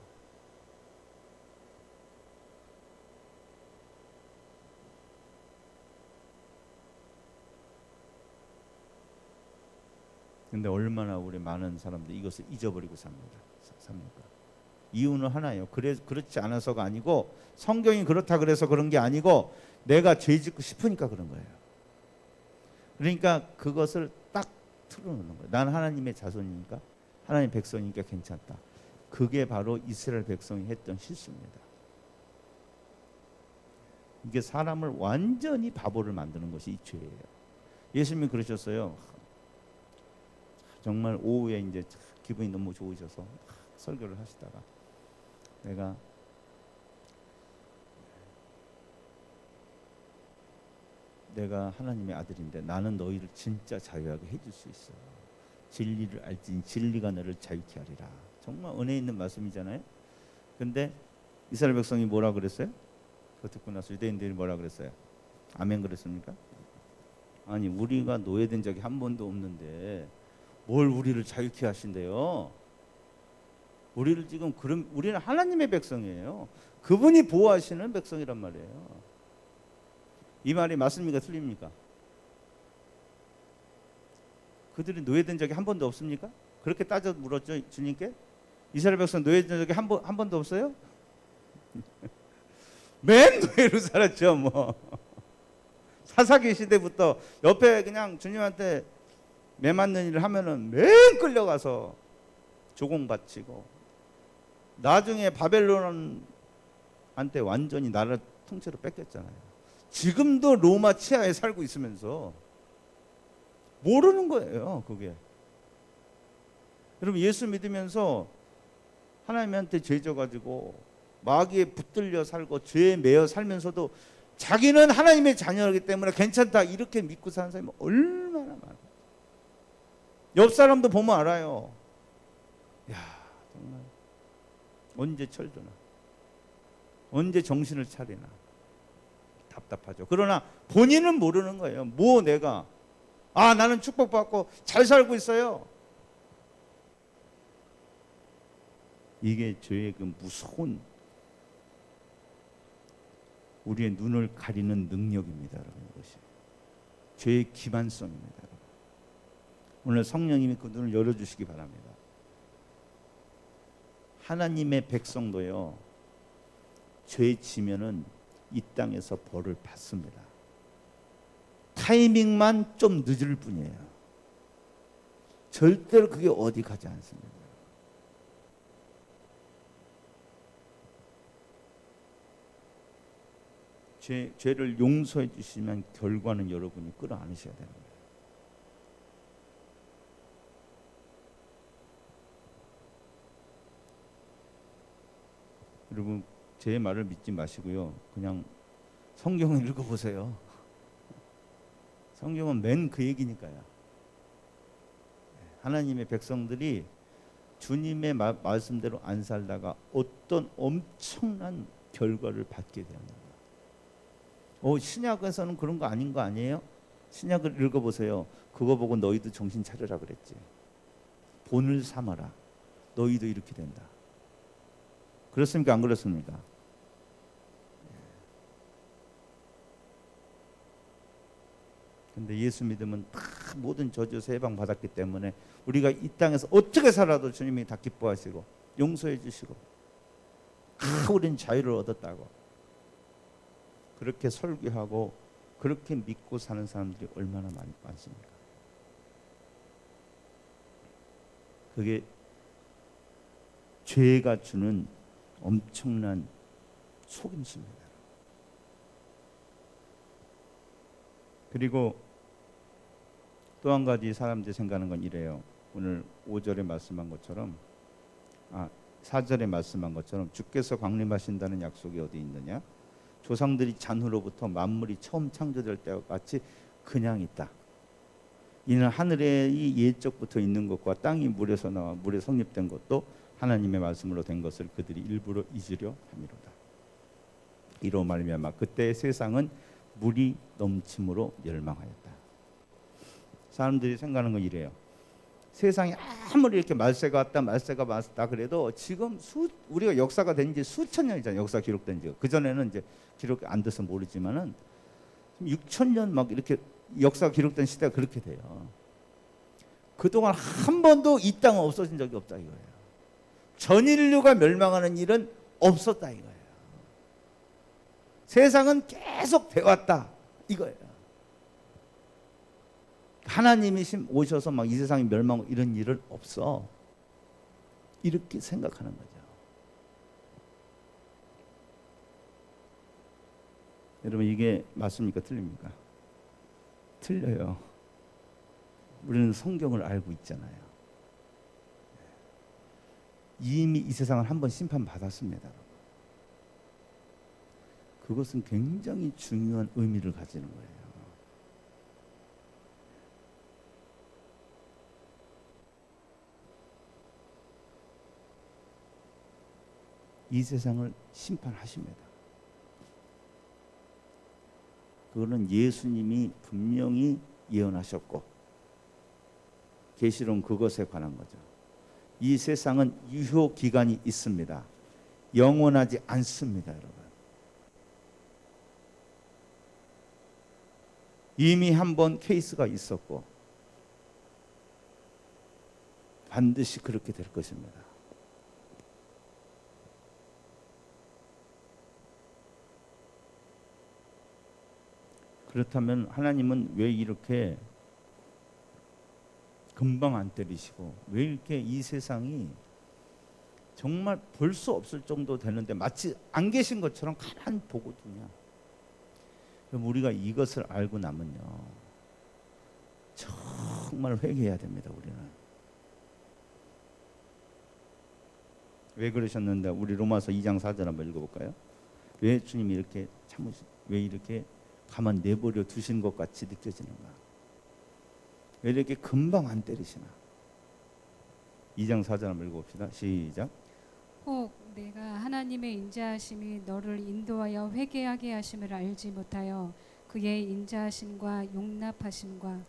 근데 얼마나 우리 많은 사람들이 이것을 잊어버리고 삽니까? 이유는 하나예요. 그렇지 않아서가 아니고, 성경이 그렇다 그래서 그런 게 아니고, 내가 죄 짓고 싶으니까 그런 거예요. 그러니까 그것을 딱 틀어놓는 거예요. 난 하나님의 자손이니까, 하나님의 백성이니까 괜찮다. 그게 바로 이스라엘 백성이 했던 실수입니다. 이게 사람을 완전히 바보를 만드는 것이 이 죄예요. 예수님이 그러셨어요. 정말 오후에 이제 기분이 너무 좋으셔서 설교를 하시다가, 내가 하나님의 아들인데 나는 너희를 진짜 자유하게 해줄 수 있어. 진리를 알지니 진리가 너를 자유케 하리라. 정말 은혜 있는 말씀이잖아요. 근데 이스라엘 백성이 뭐라 그랬어요? 그거 듣고 나서 유대인들이 뭐라 그랬어요? 아멘 그랬습니까? 아니, 우리가 노예된 적이 한 번도 없는데 뭘 우리를 자유케 하신대요? 우리를 지금 우리는 하나님의 백성이에요. 그분이 보호하시는 백성이란 말이에요. 이 말이 맞습니까? 틀립니까? 그들이 노예된 적이 한 번도 없습니까? 그렇게 따져 물었죠, 주님께? 이스라엘 백성 노예된 적이 한 번도 없어요? 맨 노예로 살았죠, 뭐. 사사기 시대부터 옆에 그냥 주님한테 매 맞는 일을 하면은 매일 끌려가서 조공 바치고, 나중에 바벨론한테 완전히 나라 통째로 뺏겼잖아요. 지금도 로마 치하에 살고 있으면서 모르는 거예요, 그게. 여러분, 예수 믿으면서 하나님한테 죄 져가지고 마귀에 붙들려 살고 죄에 매여 살면서도 자기는 하나님의 자녀이기 때문에 괜찮다 이렇게 믿고 사는 사람이 얼마나 많아요. 옆 사람도 보면 알아요. 야, 정말 언제 철드나, 언제 정신을 차리나 답답하죠. 그러나 본인은 모르는 거예요. 뭐 내가 나는 축복받고 잘 살고 있어요. 이게 죄의 그 무서운 우리의 눈을 가리는 능력입니다, 여러분. 이것이 죄의 기만성입니다, 여러분. 오늘 성령님이 그 눈을 열어주시기 바랍니다. 하나님의 백성도요, 죄 지면은 이 땅에서 벌을 받습니다. 타이밍만 좀 늦을 뿐이에요. 절대로 그게 어디 가지 않습니다. 죄를 용서해 주시면 결과는 여러분이 끌어안으셔야 되는 거예요. 여러분, 제 말을 믿지 마시고요, 그냥 성경을 읽어보세요. 성경은 맨 그 얘기니까요. 하나님의 백성들이 주님의 말씀대로 안 살다가 어떤 엄청난 결과를 받게 됩니다. 신약에서는 그런 거 아닌 거 아니에요? 신약을 읽어보세요. 그거 보고 너희도 정신 차려라 그랬지. 본을 삼아라. 너희도 이렇게 된다. 그렇습니까? 안 그렇습니까? 근데 예수 믿으면 다 모든 저주에서 해방 받았기 때문에 우리가 이 땅에서 어떻게 살아도 주님이 다 기뻐하시고 용서해 주시고 우리는 자유를 얻었다고 그렇게 설교하고 그렇게 믿고 사는 사람들이 얼마나 많습니까? 그게 죄가 주는 엄청난 속임수입니다. 그리고 또 한 가지 사람들이 생각하는 건 이래요. 오늘 5절에 말씀한 것처럼 4절에 말씀한 것처럼 주께서 강림하신다는 약속이 어디 있느냐? 조상들이 잔후로부터 만물이 처음 창조될 때와 같이 그냥 있다. 이는 하늘에 이 예적부터 있는 것과 땅이 물에서 나와 물에 성립된 것도 하나님의 말씀으로 된 것을 그들이 일부러 잊으려 함이로다. 이로 말미암아 그때 세상은 물이 넘침으로 멸망하였다. 사람들이 생각하는 건 이래요. 세상에 아무리 이렇게 말세가 왔다 그래도 지금 우리가 역사가 된 지 수천 년이잖아요. 역사 기록된 지. 그 전에는 이제 기록 안 돼서 모르지만은 6,000년 막 이렇게 역사가 기록된 시대가 그렇게 돼요. 그동안 한 번도 이 땅은 없어진 적이 없다 이거예요. 전 인류가 멸망하는 일은 없었다 이거예요. 세상은 계속 되었다 이거예요. 하나님이 오셔서 막 이 세상이 멸망하고 이런 일은 없어. 이렇게 생각하는 거죠. 여러분, 이게 맞습니까? 틀립니까? 틀려요. 우리는 성경을 알고 있잖아요. 이미 이 세상을 한번 심판받았습니다. 그것은 굉장히 중요한 의미를 가지는 거예요. 이 세상을 심판하십니다. 그거는 예수님이 분명히 예언하셨고 계시록 그것에 관한 거죠. 이 세상은 유효 기간이 있습니다. 영원하지 않습니다, 여러분. 이미 한번 케이스가 있었고 반드시 그렇게 될 것입니다. 그렇다면 하나님은 왜 이렇게 금방 안 때리시고 왜 이렇게 이 세상이 정말 볼 수 없을 정도 되는데 마치 안 계신 것처럼 가만히 보고 두냐? 그럼 우리가 이것을 알고 나면요 정말 회개해야 됩니다. 우리는 왜 그러셨는데 우리 로마서 2장 4절 한번 읽어볼까요? 왜 주님이 이렇게 왜 이렇게 가만 내버려 두신 것 같이 느껴지는가? 왜 이렇게 금방 안 때리시나? 2장 4절 한번 읽어봅시다. 시작. 혹 내가 하나님의 인자하심이 너를 인도하여 회개하게 하심을 알지 못하여 그의 인자하심과 용납하심과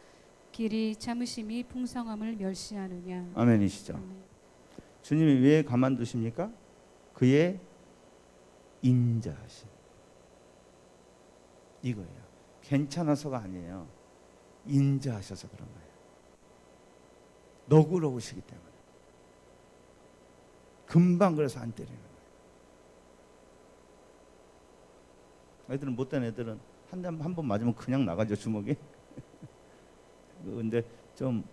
길이 참으심이 풍성함을 멸시하느냐. 아멘이시죠. 아멘. 주님이 왜 가만두십니까? 그의 인자하심. 이거예요. 괜찮아서가 아니에요. 인자하셔서 그런 거예요. 너그러우시기 때문에. 금방 그래서 안 때리는 거예요. 애들은 못된 애들은 한 번 맞으면 그냥 나가죠, 주먹이. 근데 좀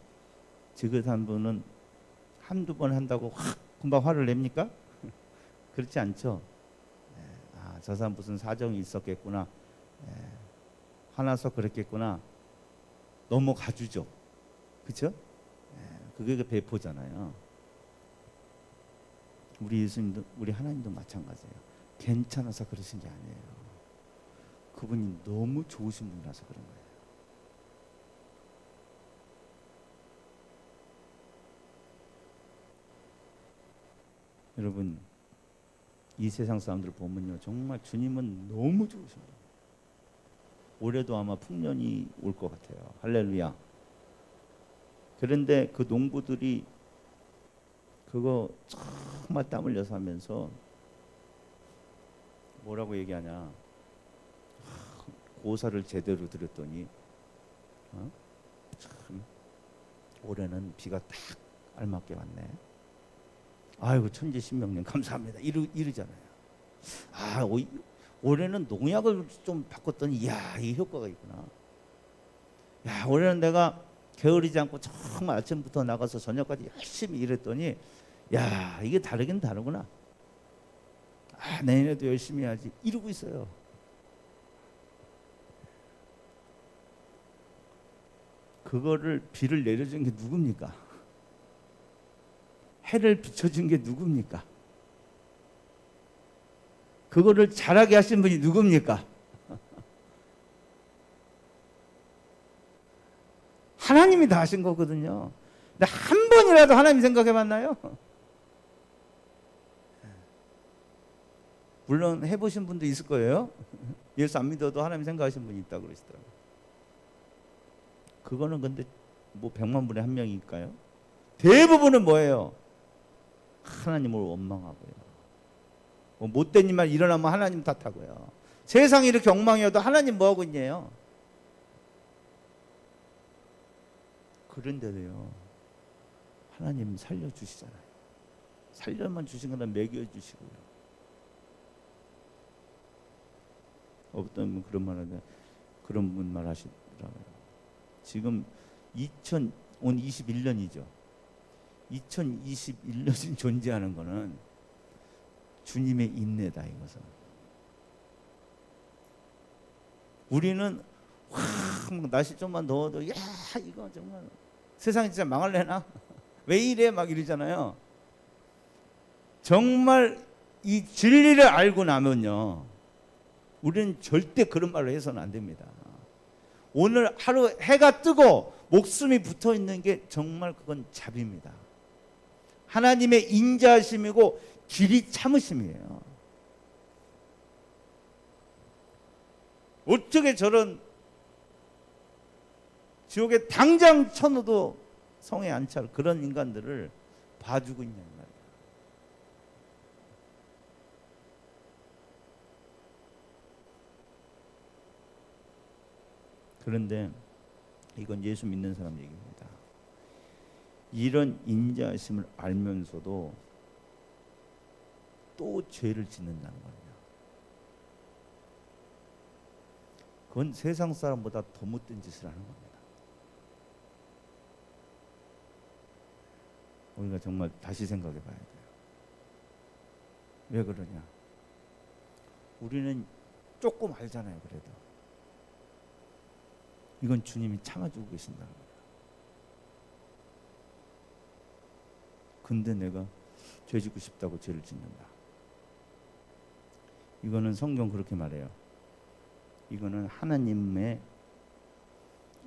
지긋한 분은 한두 번 한다고 확 금방 화를 냅니까? 그렇지 않죠. 저 사람 무슨 사정이 있었겠구나. 화나서 그랬겠구나. 넘어가주죠. 그렇죠? 그게 그 배포잖아요. 우리 예수님도, 우리 하나님도 마찬가지예요. 괜찮아서 그러신 게 아니에요. 그분이 너무 좋으신 분이라서 그런 거예요. 여러분, 이 세상 사람들 보면요, 정말 주님은 너무 좋으신 거예요. 올해도 아마 풍년이 올 것 같아요. 할렐루야. 그런데 그 농부들이 그거 정말 땀 흘려서 하면서 뭐라고 얘기하냐, 고사를 제대로 들었더니 참 올해는 비가 딱 알맞게 왔네. 아이고 천지신명님 감사합니다. 이러잖아요. 올해는 농약을 좀 바꿨더니 이야, 이 효과가 있구나. 야, 올해는 내가 게으르지 않고 정말 아침부터 나가서 저녁까지 열심히 일했더니 야, 이게 다르긴 다르구나. 내년에도 열심히 해야지. 이러고 있어요. 그거를 비를 내려준 게 누굽니까? 해를 비춰준 게 누굽니까? 그거를 잘하게 하신 분이 누굽니까? 하나님이 다 하신 거거든요. 근데 한 번이라도 하나님 생각해 봤나요? 물론 해보신 분도 있을 거예요. 예수 안 믿어도 하나님 생각하신 분이 있다고 그러시더라고요. 그거는 근데 뭐 100만 분의 한 명일까요? 대부분은 뭐예요? 하나님을 원망하고요. 뭐 못된 일만 일어나면 하나님 탓하고요. 세상이 이렇게 엉망이어도 하나님 뭐 하고 있냐요? 그런데도요, 하나님 살려주시잖아요. 살려만 주신 거나 먹여주시고요. 어떤 분 그런 말 하는데, 그런 분 말 하시더라고요. 지금 2021년이죠. 2021년이 존재하는 거는 주님의 인내다, 이것은. 우리는 날씨 좀만 더워도 야, 이거 정말 세상이 진짜 망할래나? 왜 이래? 막 이러잖아요. 정말 이 진리를 알고 나면요, 우리는 절대 그런 말을 해서는 안 됩니다. 오늘 하루 해가 뜨고 목숨이 붙어 있는 게 정말 그건 자비입니다. 하나님의 인자하심이고 길이 참으심이에요. 어떻게 저런 지옥에 당장 쳐넣어도 성에 안 찰 그런 인간들을 봐주고 있냐 말이에요. 그런데 이건 예수 믿는 사람 얘기입니다. 이런 인자하심을 알면서도 또 죄를 짓는다는 거예요. 그건 세상 사람보다 더 못된 짓을 하는 겁니다. 우리가 정말 다시 생각해 봐야 돼요. 왜 그러냐? 우리는 조금 알잖아요. 그래도 이건 주님이 참아주고 계신다는 거예요. 근데 내가 죄 짓고 싶다고 죄를 짓는다. 이거는 성경 그렇게 말해요. 이거는 하나님의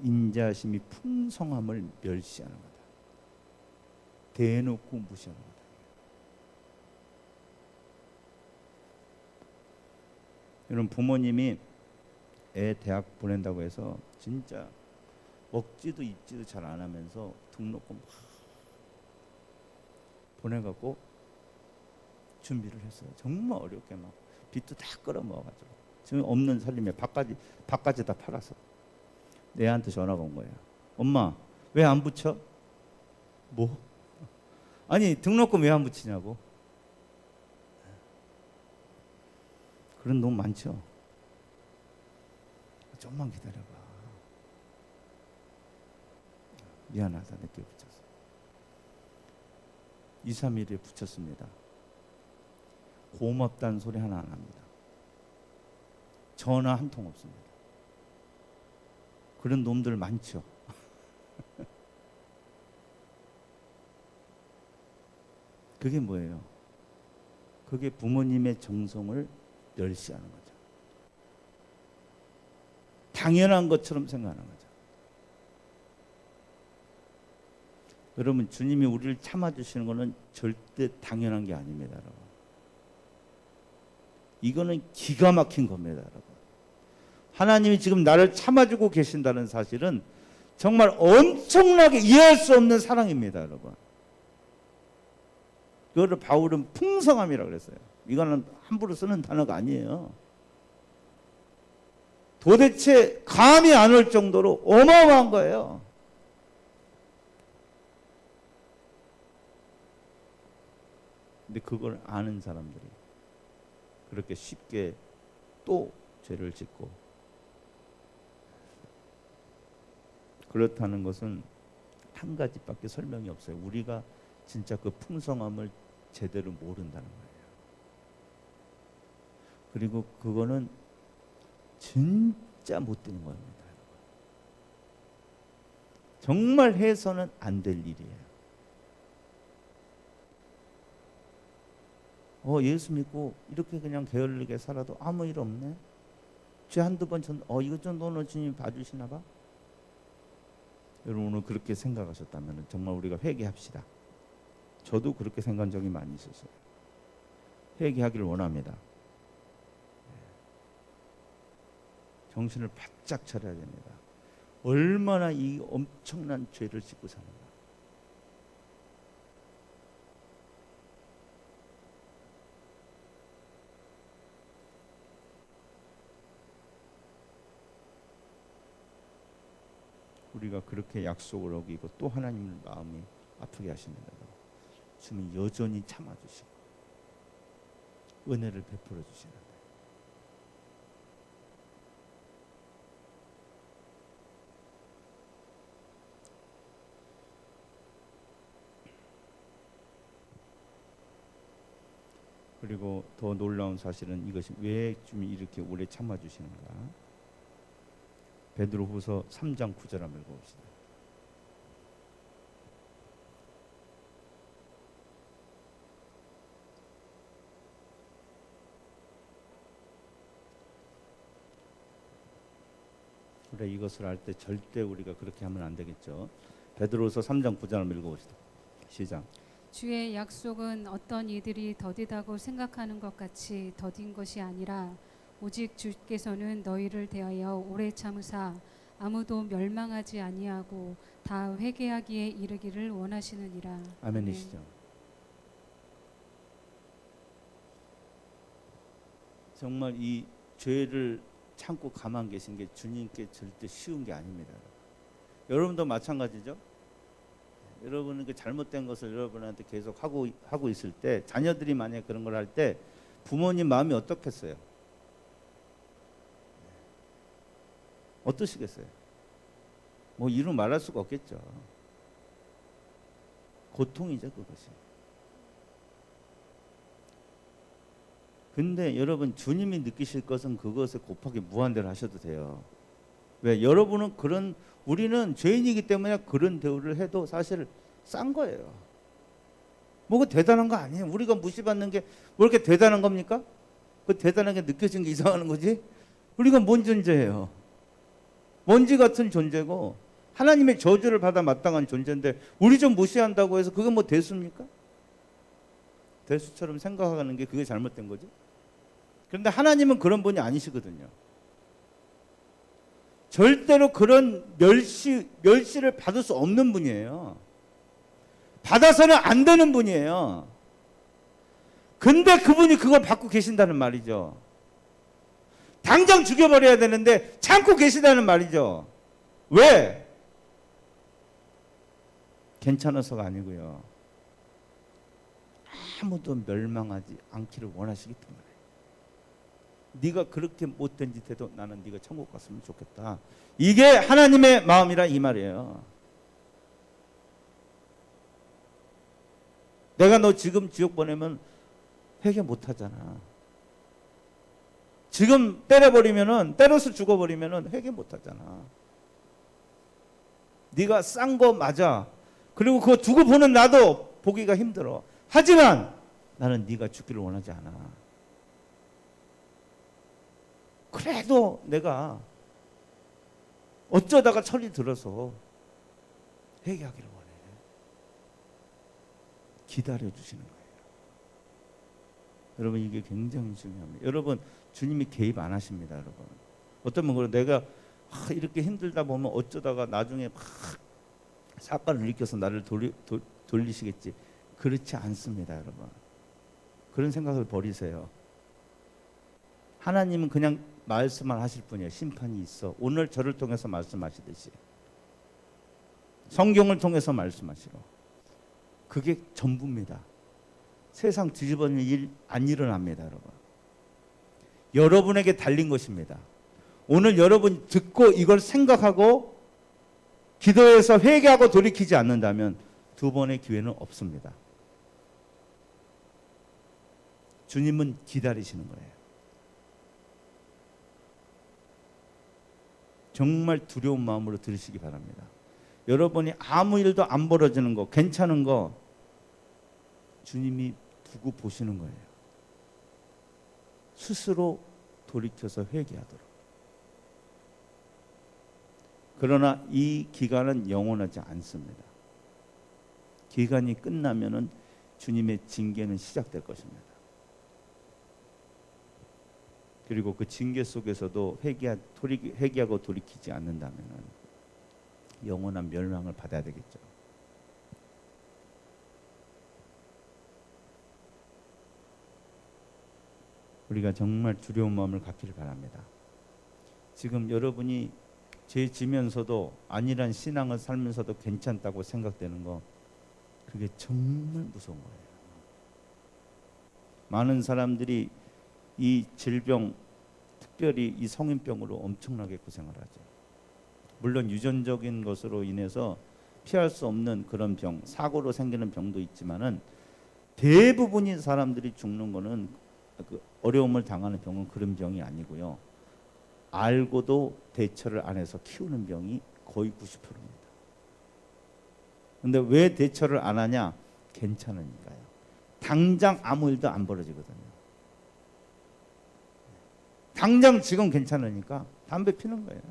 인자심이 풍성함을 멸시하는 거다. 대놓고 무시하는 거다. 이런 부모님이 애 대학 보낸다고 해서 진짜 먹지도 입지도 잘 안 하면서 등록금 막 보내갖고 준비를 했어요. 정말 어렵게 막 빚도 다 끌어모아가지고 지금 없는 살림에 밥까지 다 팔아서 애한테 전화가 온 거예요. 엄마 왜 안 붙여? 뭐? 아니 등록금 왜 안 붙이냐고. 그런 놈 많죠. 좀만 기다려봐. 미안하다 늦게 붙였어. 2, 3일에 붙였습니다. 고맙다는 소리 하나 안 합니다. 전화 한 통 없습니다. 그런 놈들 많죠. 그게 뭐예요? 그게 부모님의 정성을 멸시하는 거죠. 당연한 것처럼 생각하는 거죠. 여러분, 주님이 우리를 참아주시는 것은 절대 당연한 게 아닙니다, 여러분. 이거는 기가 막힌 겁니다, 여러분. 하나님이 지금 나를 참아주고 계신다는 사실은 정말 엄청나게 이해할 수 없는 사랑입니다, 여러분. 그거를 바울은 풍성함이라고 그랬어요. 이거는 함부로 쓰는 단어가 아니에요. 도대체 감이 안 올 정도로 어마어마한 거예요. 근데 그걸 아는 사람들이 그렇게 쉽게 또 죄를 짓고, 그렇다는 것은 한 가지밖에 설명이 없어요. 우리가 진짜 그 풍성함을 제대로 모른다는 거예요. 그리고 그거는 진짜 못 되는 겁니다. 정말 해서는 안 될 일이에요. 예수 믿고 이렇게 그냥 게을르게 살아도 아무 일 없네. 죄 한두 번 이것 정도는 주님이 봐주시나 봐. 여러분, 오늘 그렇게 생각하셨다면 정말 우리가 회개합시다. 저도 그렇게 생각한 적이 많이 있었어요. 회개하기를 원합니다. 정신을 바짝 차려야 됩니다. 얼마나 이 엄청난 죄를 짓고 사는가. 우리가 그렇게 약속을 어기고 또 하나님의 마음이 아프게 하십니다. 주님 여전히 참아주시고 은혜를 베풀어 주시는데, 그리고 더 놀라운 사실은 이것이 왜 주님이 이렇게 오래 참아주시는가. 베드로후서 3장 9절 한번 읽어봅시다. 그래, 이것을 알 때 절대 우리가 그렇게 하면 안 되겠죠. 베드로후서 3장 9절 한번 읽어봅시다. 시작. 주의 약속은 어떤 이들이 더디다고 생각하는 것 같이 더딘 것이 아니라 오직 주께서는 너희를 대하여 오래 참으사 아무도 멸망하지 아니하고 다 회개하기에 이르기를 원하시느니라. 아멘이시죠. 정말 이 죄를 참고 가만 계신 게 주님께 절대 쉬운 게 아닙니다. 여러분도 마찬가지죠. 여러분은 그 잘못된 것을 여러분한테 계속 하고 있을 때, 자녀들이 만약 그런 걸 할 때 부모님 마음이 어떻겠어요? 어떠시겠어요? 뭐 이루 말할 수가 없겠죠. 고통이죠, 그것이. 근데 여러분, 주님이 느끼실 것은 그것에 곱하기 무한대로 하셔도 돼요. 왜? 여러분은 우리는 죄인이기 때문에 그런 대우를 해도 사실 싼 거예요. 뭐가 대단한 거 아니에요. 우리가 무시받는 게 뭐 이렇게 대단한 겁니까? 그 대단하게 느껴진 게 이상하는 거지. 우리가 뭔 존재예요? 먼지 같은 존재고 하나님의 저주를 받아 마땅한 존재인데 우리 좀 무시한다고 해서 그게 뭐 대수입니까? 대수처럼 생각하는 게 그게 잘못된 거지. 그런데 하나님은 그런 분이 아니시거든요. 절대로 그런 멸시를 받을 수 없는 분이에요. 받아서는 안 되는 분이에요. 근데 그분이 그걸 받고 계신다는 말이죠. 당장 죽여버려야 되는데 참고 계시다는 말이죠. 왜? 괜찮아서가 아니고요. 아무도 멸망하지 않기를 원하시기 때문에. 네가 그렇게 못된 짓 해도 나는 네가 천국 갔으면 좋겠다. 이게 하나님의 마음이라 이 말이에요. 내가 너 지금 지옥 보내면 회개 못 하잖아. 지금 때려서 죽어버리면은 회개 못 하잖아. 네가 싼 거 맞아. 그리고 그거 두고 보는 나도 보기가 힘들어. 하지만 나는 네가 죽기를 원하지 않아. 그래도 내가 어쩌다가 철이 들어서 회개하기를 원해. 기다려주시는 거예요. 여러분 이게 굉장히 중요합니다. 여러분 주님이 개입 안 하십니다. 여러분 어떤 분은 내가 이렇게 힘들다 보면 어쩌다가 나중에 막 사건을 일으켜서 나를 돌리시겠지. 그렇지 않습니다. 여러분 그런 생각을 버리세요. 하나님은 그냥 말씀만 하실 뿐이에요. 심판이 있어. 오늘 저를 통해서 말씀하시듯이 성경을 통해서 말씀하시고 그게 전부입니다. 세상 뒤집어지는 일 안 일어납니다. 여러분 여러분에게 달린 것입니다. 오늘 여러분 듣고 이걸 생각하고 기도해서 회개하고 돌이키지 않는다면 두 번의 기회는 없습니다. 주님은 기다리시는 거예요. 정말 두려운 마음으로 들으시기 바랍니다. 여러분이 아무 일도 안 벌어지는 거, 괜찮은 거 주님이 두고 보시는 거예요. 스스로 돌이켜서 회개하도록. 그러나 이 기간은 영원하지 않습니다. 기간이 끝나면은 주님의 징계는 시작될 것입니다. 그리고 그 징계 속에서도 회개하고 돌이키지 않는다면 영원한 멸망을 받아야 되겠죠. 우리가 정말 두려운 마음을 갖기를 바랍니다. 지금 여러분이 죄 지면서도 안일한 신앙을 살면서도 괜찮다고 생각되는 거 그게 정말 무서운 거예요. 많은 사람들이 이 질병, 특별히 이 성인병으로 엄청나게 고생을 하죠. 물론 유전적인 것으로 인해서 피할 수 없는 그런 병, 사고로 생기는 병도 있지만은 대부분의 사람들이 죽는 거는 그 어려움을 당하는 병은 그런 병이 아니고요. 알고도 대처를 안 해서 키우는 병이 거의 90%입니다. 근데 왜 대처를 안 하냐? 괜찮으니까요. 당장 아무 일도 안 벌어지거든요. 당장 지금 괜찮으니까 담배 피는 거예요.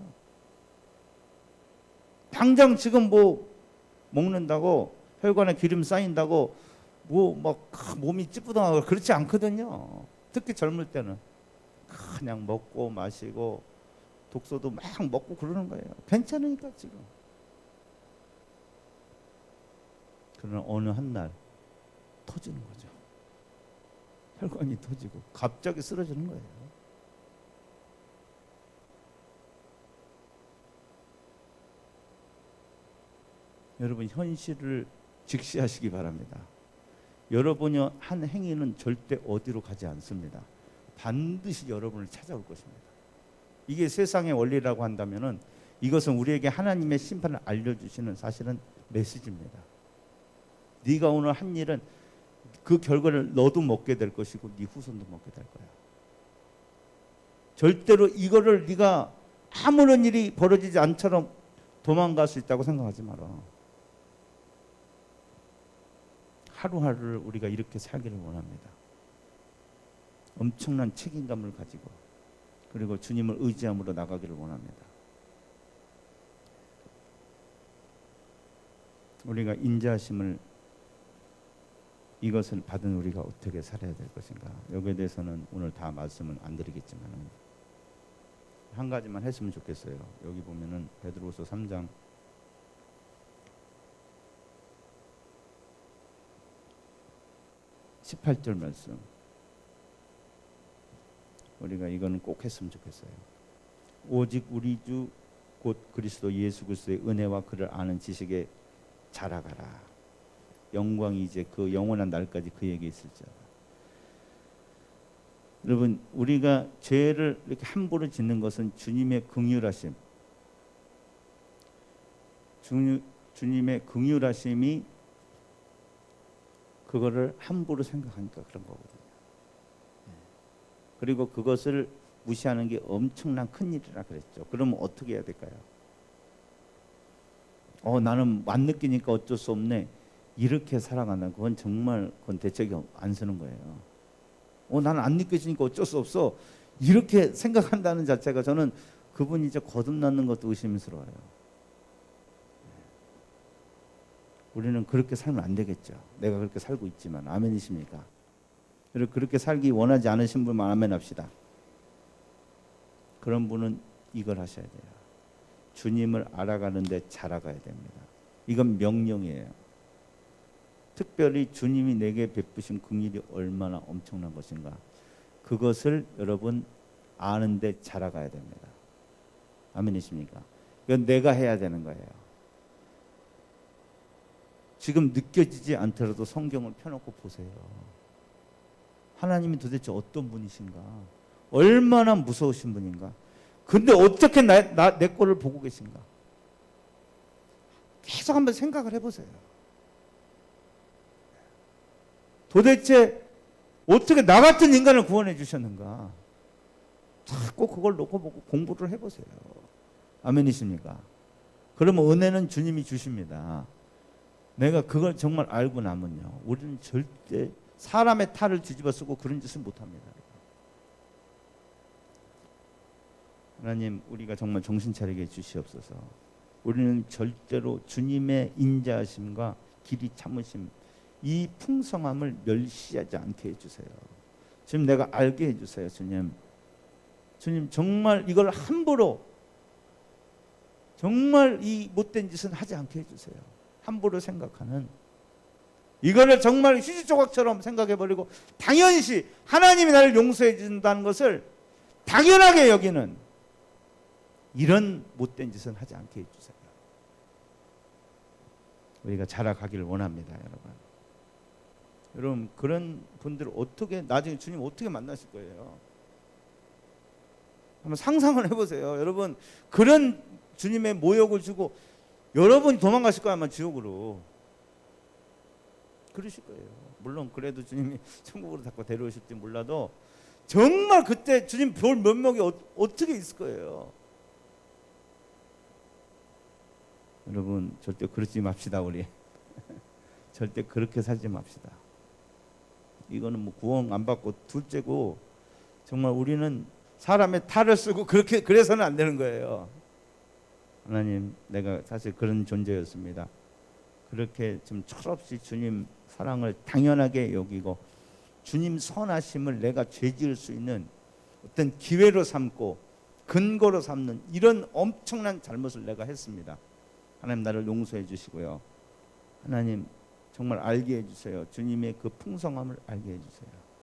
당장 지금 뭐 먹는다고 혈관에 기름 쌓인다고 뭐 막 몸이 찌뿌둥하고 그렇지 않거든요. 특히 젊을 때는 그냥 먹고 마시고 독소도 막 먹고 그러는 거예요. 괜찮으니까 지금. 그러나 어느 한 날 터지는 거죠. 혈관이 터지고 갑자기 쓰러지는 거예요. 여러분 현실을 직시하시기 바랍니다. 여러분의 한 행위는 절대 어디로 가지 않습니다. 반드시 여러분을 찾아올 것입니다. 이게 세상의 원리라고 한다면은 이것은 우리에게 하나님의 심판을 알려주시는 사실은 메시지입니다. 네가 오늘 한 일은 그 결과를 너도 먹게 될 것이고 네 후손도 먹게 될 거야. 절대로 이거를 네가 아무런 일이 벌어지지 않처럼 도망갈 수 있다고 생각하지 마라. 하루하루를 우리가 이렇게 살기를 원합니다. 엄청난 책임감을 가지고 그리고 주님을 의지함으로 나가기를 원합니다. 우리가 인자하심을 이것을 받은 우리가 어떻게 살아야 될 것인가? 여기에 대해서는 오늘 다 말씀은 안 드리겠지만 한 가지만 했으면 좋겠어요. 여기 보면은 베드로후서 3장 18절 말씀, 우리가 이거는 꼭 했으면 좋겠어요. 오직 우리 주 곧 그리스도 예수 그리스도의 은혜와 그를 아는 지식에 자라가라. 영광이 이제 그 영원한 날까지 그에게 있을지어다. 여러분, 우리가 죄를 이렇게 함부로 짓는 것은 주님의 긍휼하심, 주님의 긍휼하심이 그거를 함부로 생각하니까 그런 거거든요. 그리고 그것을 무시하는 게 엄청난 큰일이라 그랬죠. 그러면 어떻게 해야 될까요? 나는 안 느끼니까 어쩔 수 없네. 이렇게 살아간다. 그건 정말 그건 대책이 안 쓰는 거예요. 나는 안 느껴지니까 어쩔 수 없어. 이렇게 생각한다는 자체가 저는 그분이 이제 거듭나는 것도 의심스러워요. 우리는 그렇게 살면 안 되겠죠. 내가 그렇게 살고 있지만. 아멘이십니까? 그리고 그렇게 살기 원하지 않으신 분만 아멘 합시다. 그런 분은 이걸 하셔야 돼요. 주님을 알아가는데 자라가야 됩니다. 이건 명령이에요. 특별히 주님이 내게 베푸신 긍휼이 얼마나 엄청난 것인가, 그것을 여러분 아는데 자라가야 됩니다. 아멘이십니까? 이건 내가 해야 되는 거예요. 지금 느껴지지 않더라도 성경을 펴놓고 보세요. 하나님이 도대체 어떤 분이신가, 얼마나 무서우신 분인가, 근데 어떻게 내 꼴을 보고 계신가, 계속 한번 생각을 해보세요. 도대체 어떻게 나 같은 인간을 구원해 주셨는가, 자꾸 그걸 놓고 보고 공부를 해보세요. 아멘이십니까? 그러면 은혜는 주님이 주십니다. 내가 그걸 정말 알고 나면요, 우리는 절대 사람의 탈을 뒤집어 쓰고 그런 짓을 못합니다. 하나님, 우리가 정말 정신 차리게 해주시옵소서. 우리는 절대로 주님의 인자하심과 길이 참으심, 이 풍성함을 멸시하지 않게 해주세요. 지금 내가 알게 해주세요. 주님 정말 이걸 함부로, 정말 이 못된 짓은 하지 않게 해주세요. 함부로 생각하는, 이거를 정말 휴지 조각처럼 생각해버리고 당연시 하나님이 나를 용서해 준다는 것을 당연하게 여기는 이런 못된 짓은 하지 않게 해주세요. 우리가 자라가기를 원합니다. 여러분 그런 분들 어떻게 나중에 주님 어떻게 만나실 거예요? 한번 상상을 해보세요. 여러분 그런 주님의 모욕을 주고 여러분이 도망가실 거야, 아마 지옥으로. 그러실 거예요. 물론 그래도 주님이 천국으로 자꾸 데려오실지 몰라도 정말 그때 주님 볼 면목이 어떻게 있을 거예요. 여러분 절대 그러지 맙시다. 우리 절대 그렇게 살지 맙시다. 이거는 뭐 구원 안 받고 둘째고, 정말 우리는 사람의 탈을 쓰고 그래서는 안 되는 거예요. 하나님, 내가 사실 그런 존재였습니다. 그렇게 좀 철없이 주님 사랑을 당연하게 여기고 주님 선하심을 내가 죄지을 수 있는 어떤 기회로 삼고 근거로 삼는 이런 엄청난 잘못을 내가 했습니다. 하나님, 나를 용서해 주시고요. 하나님, 정말 알게 해주세요. 주님의 그 풍성함을 알게 해주세요.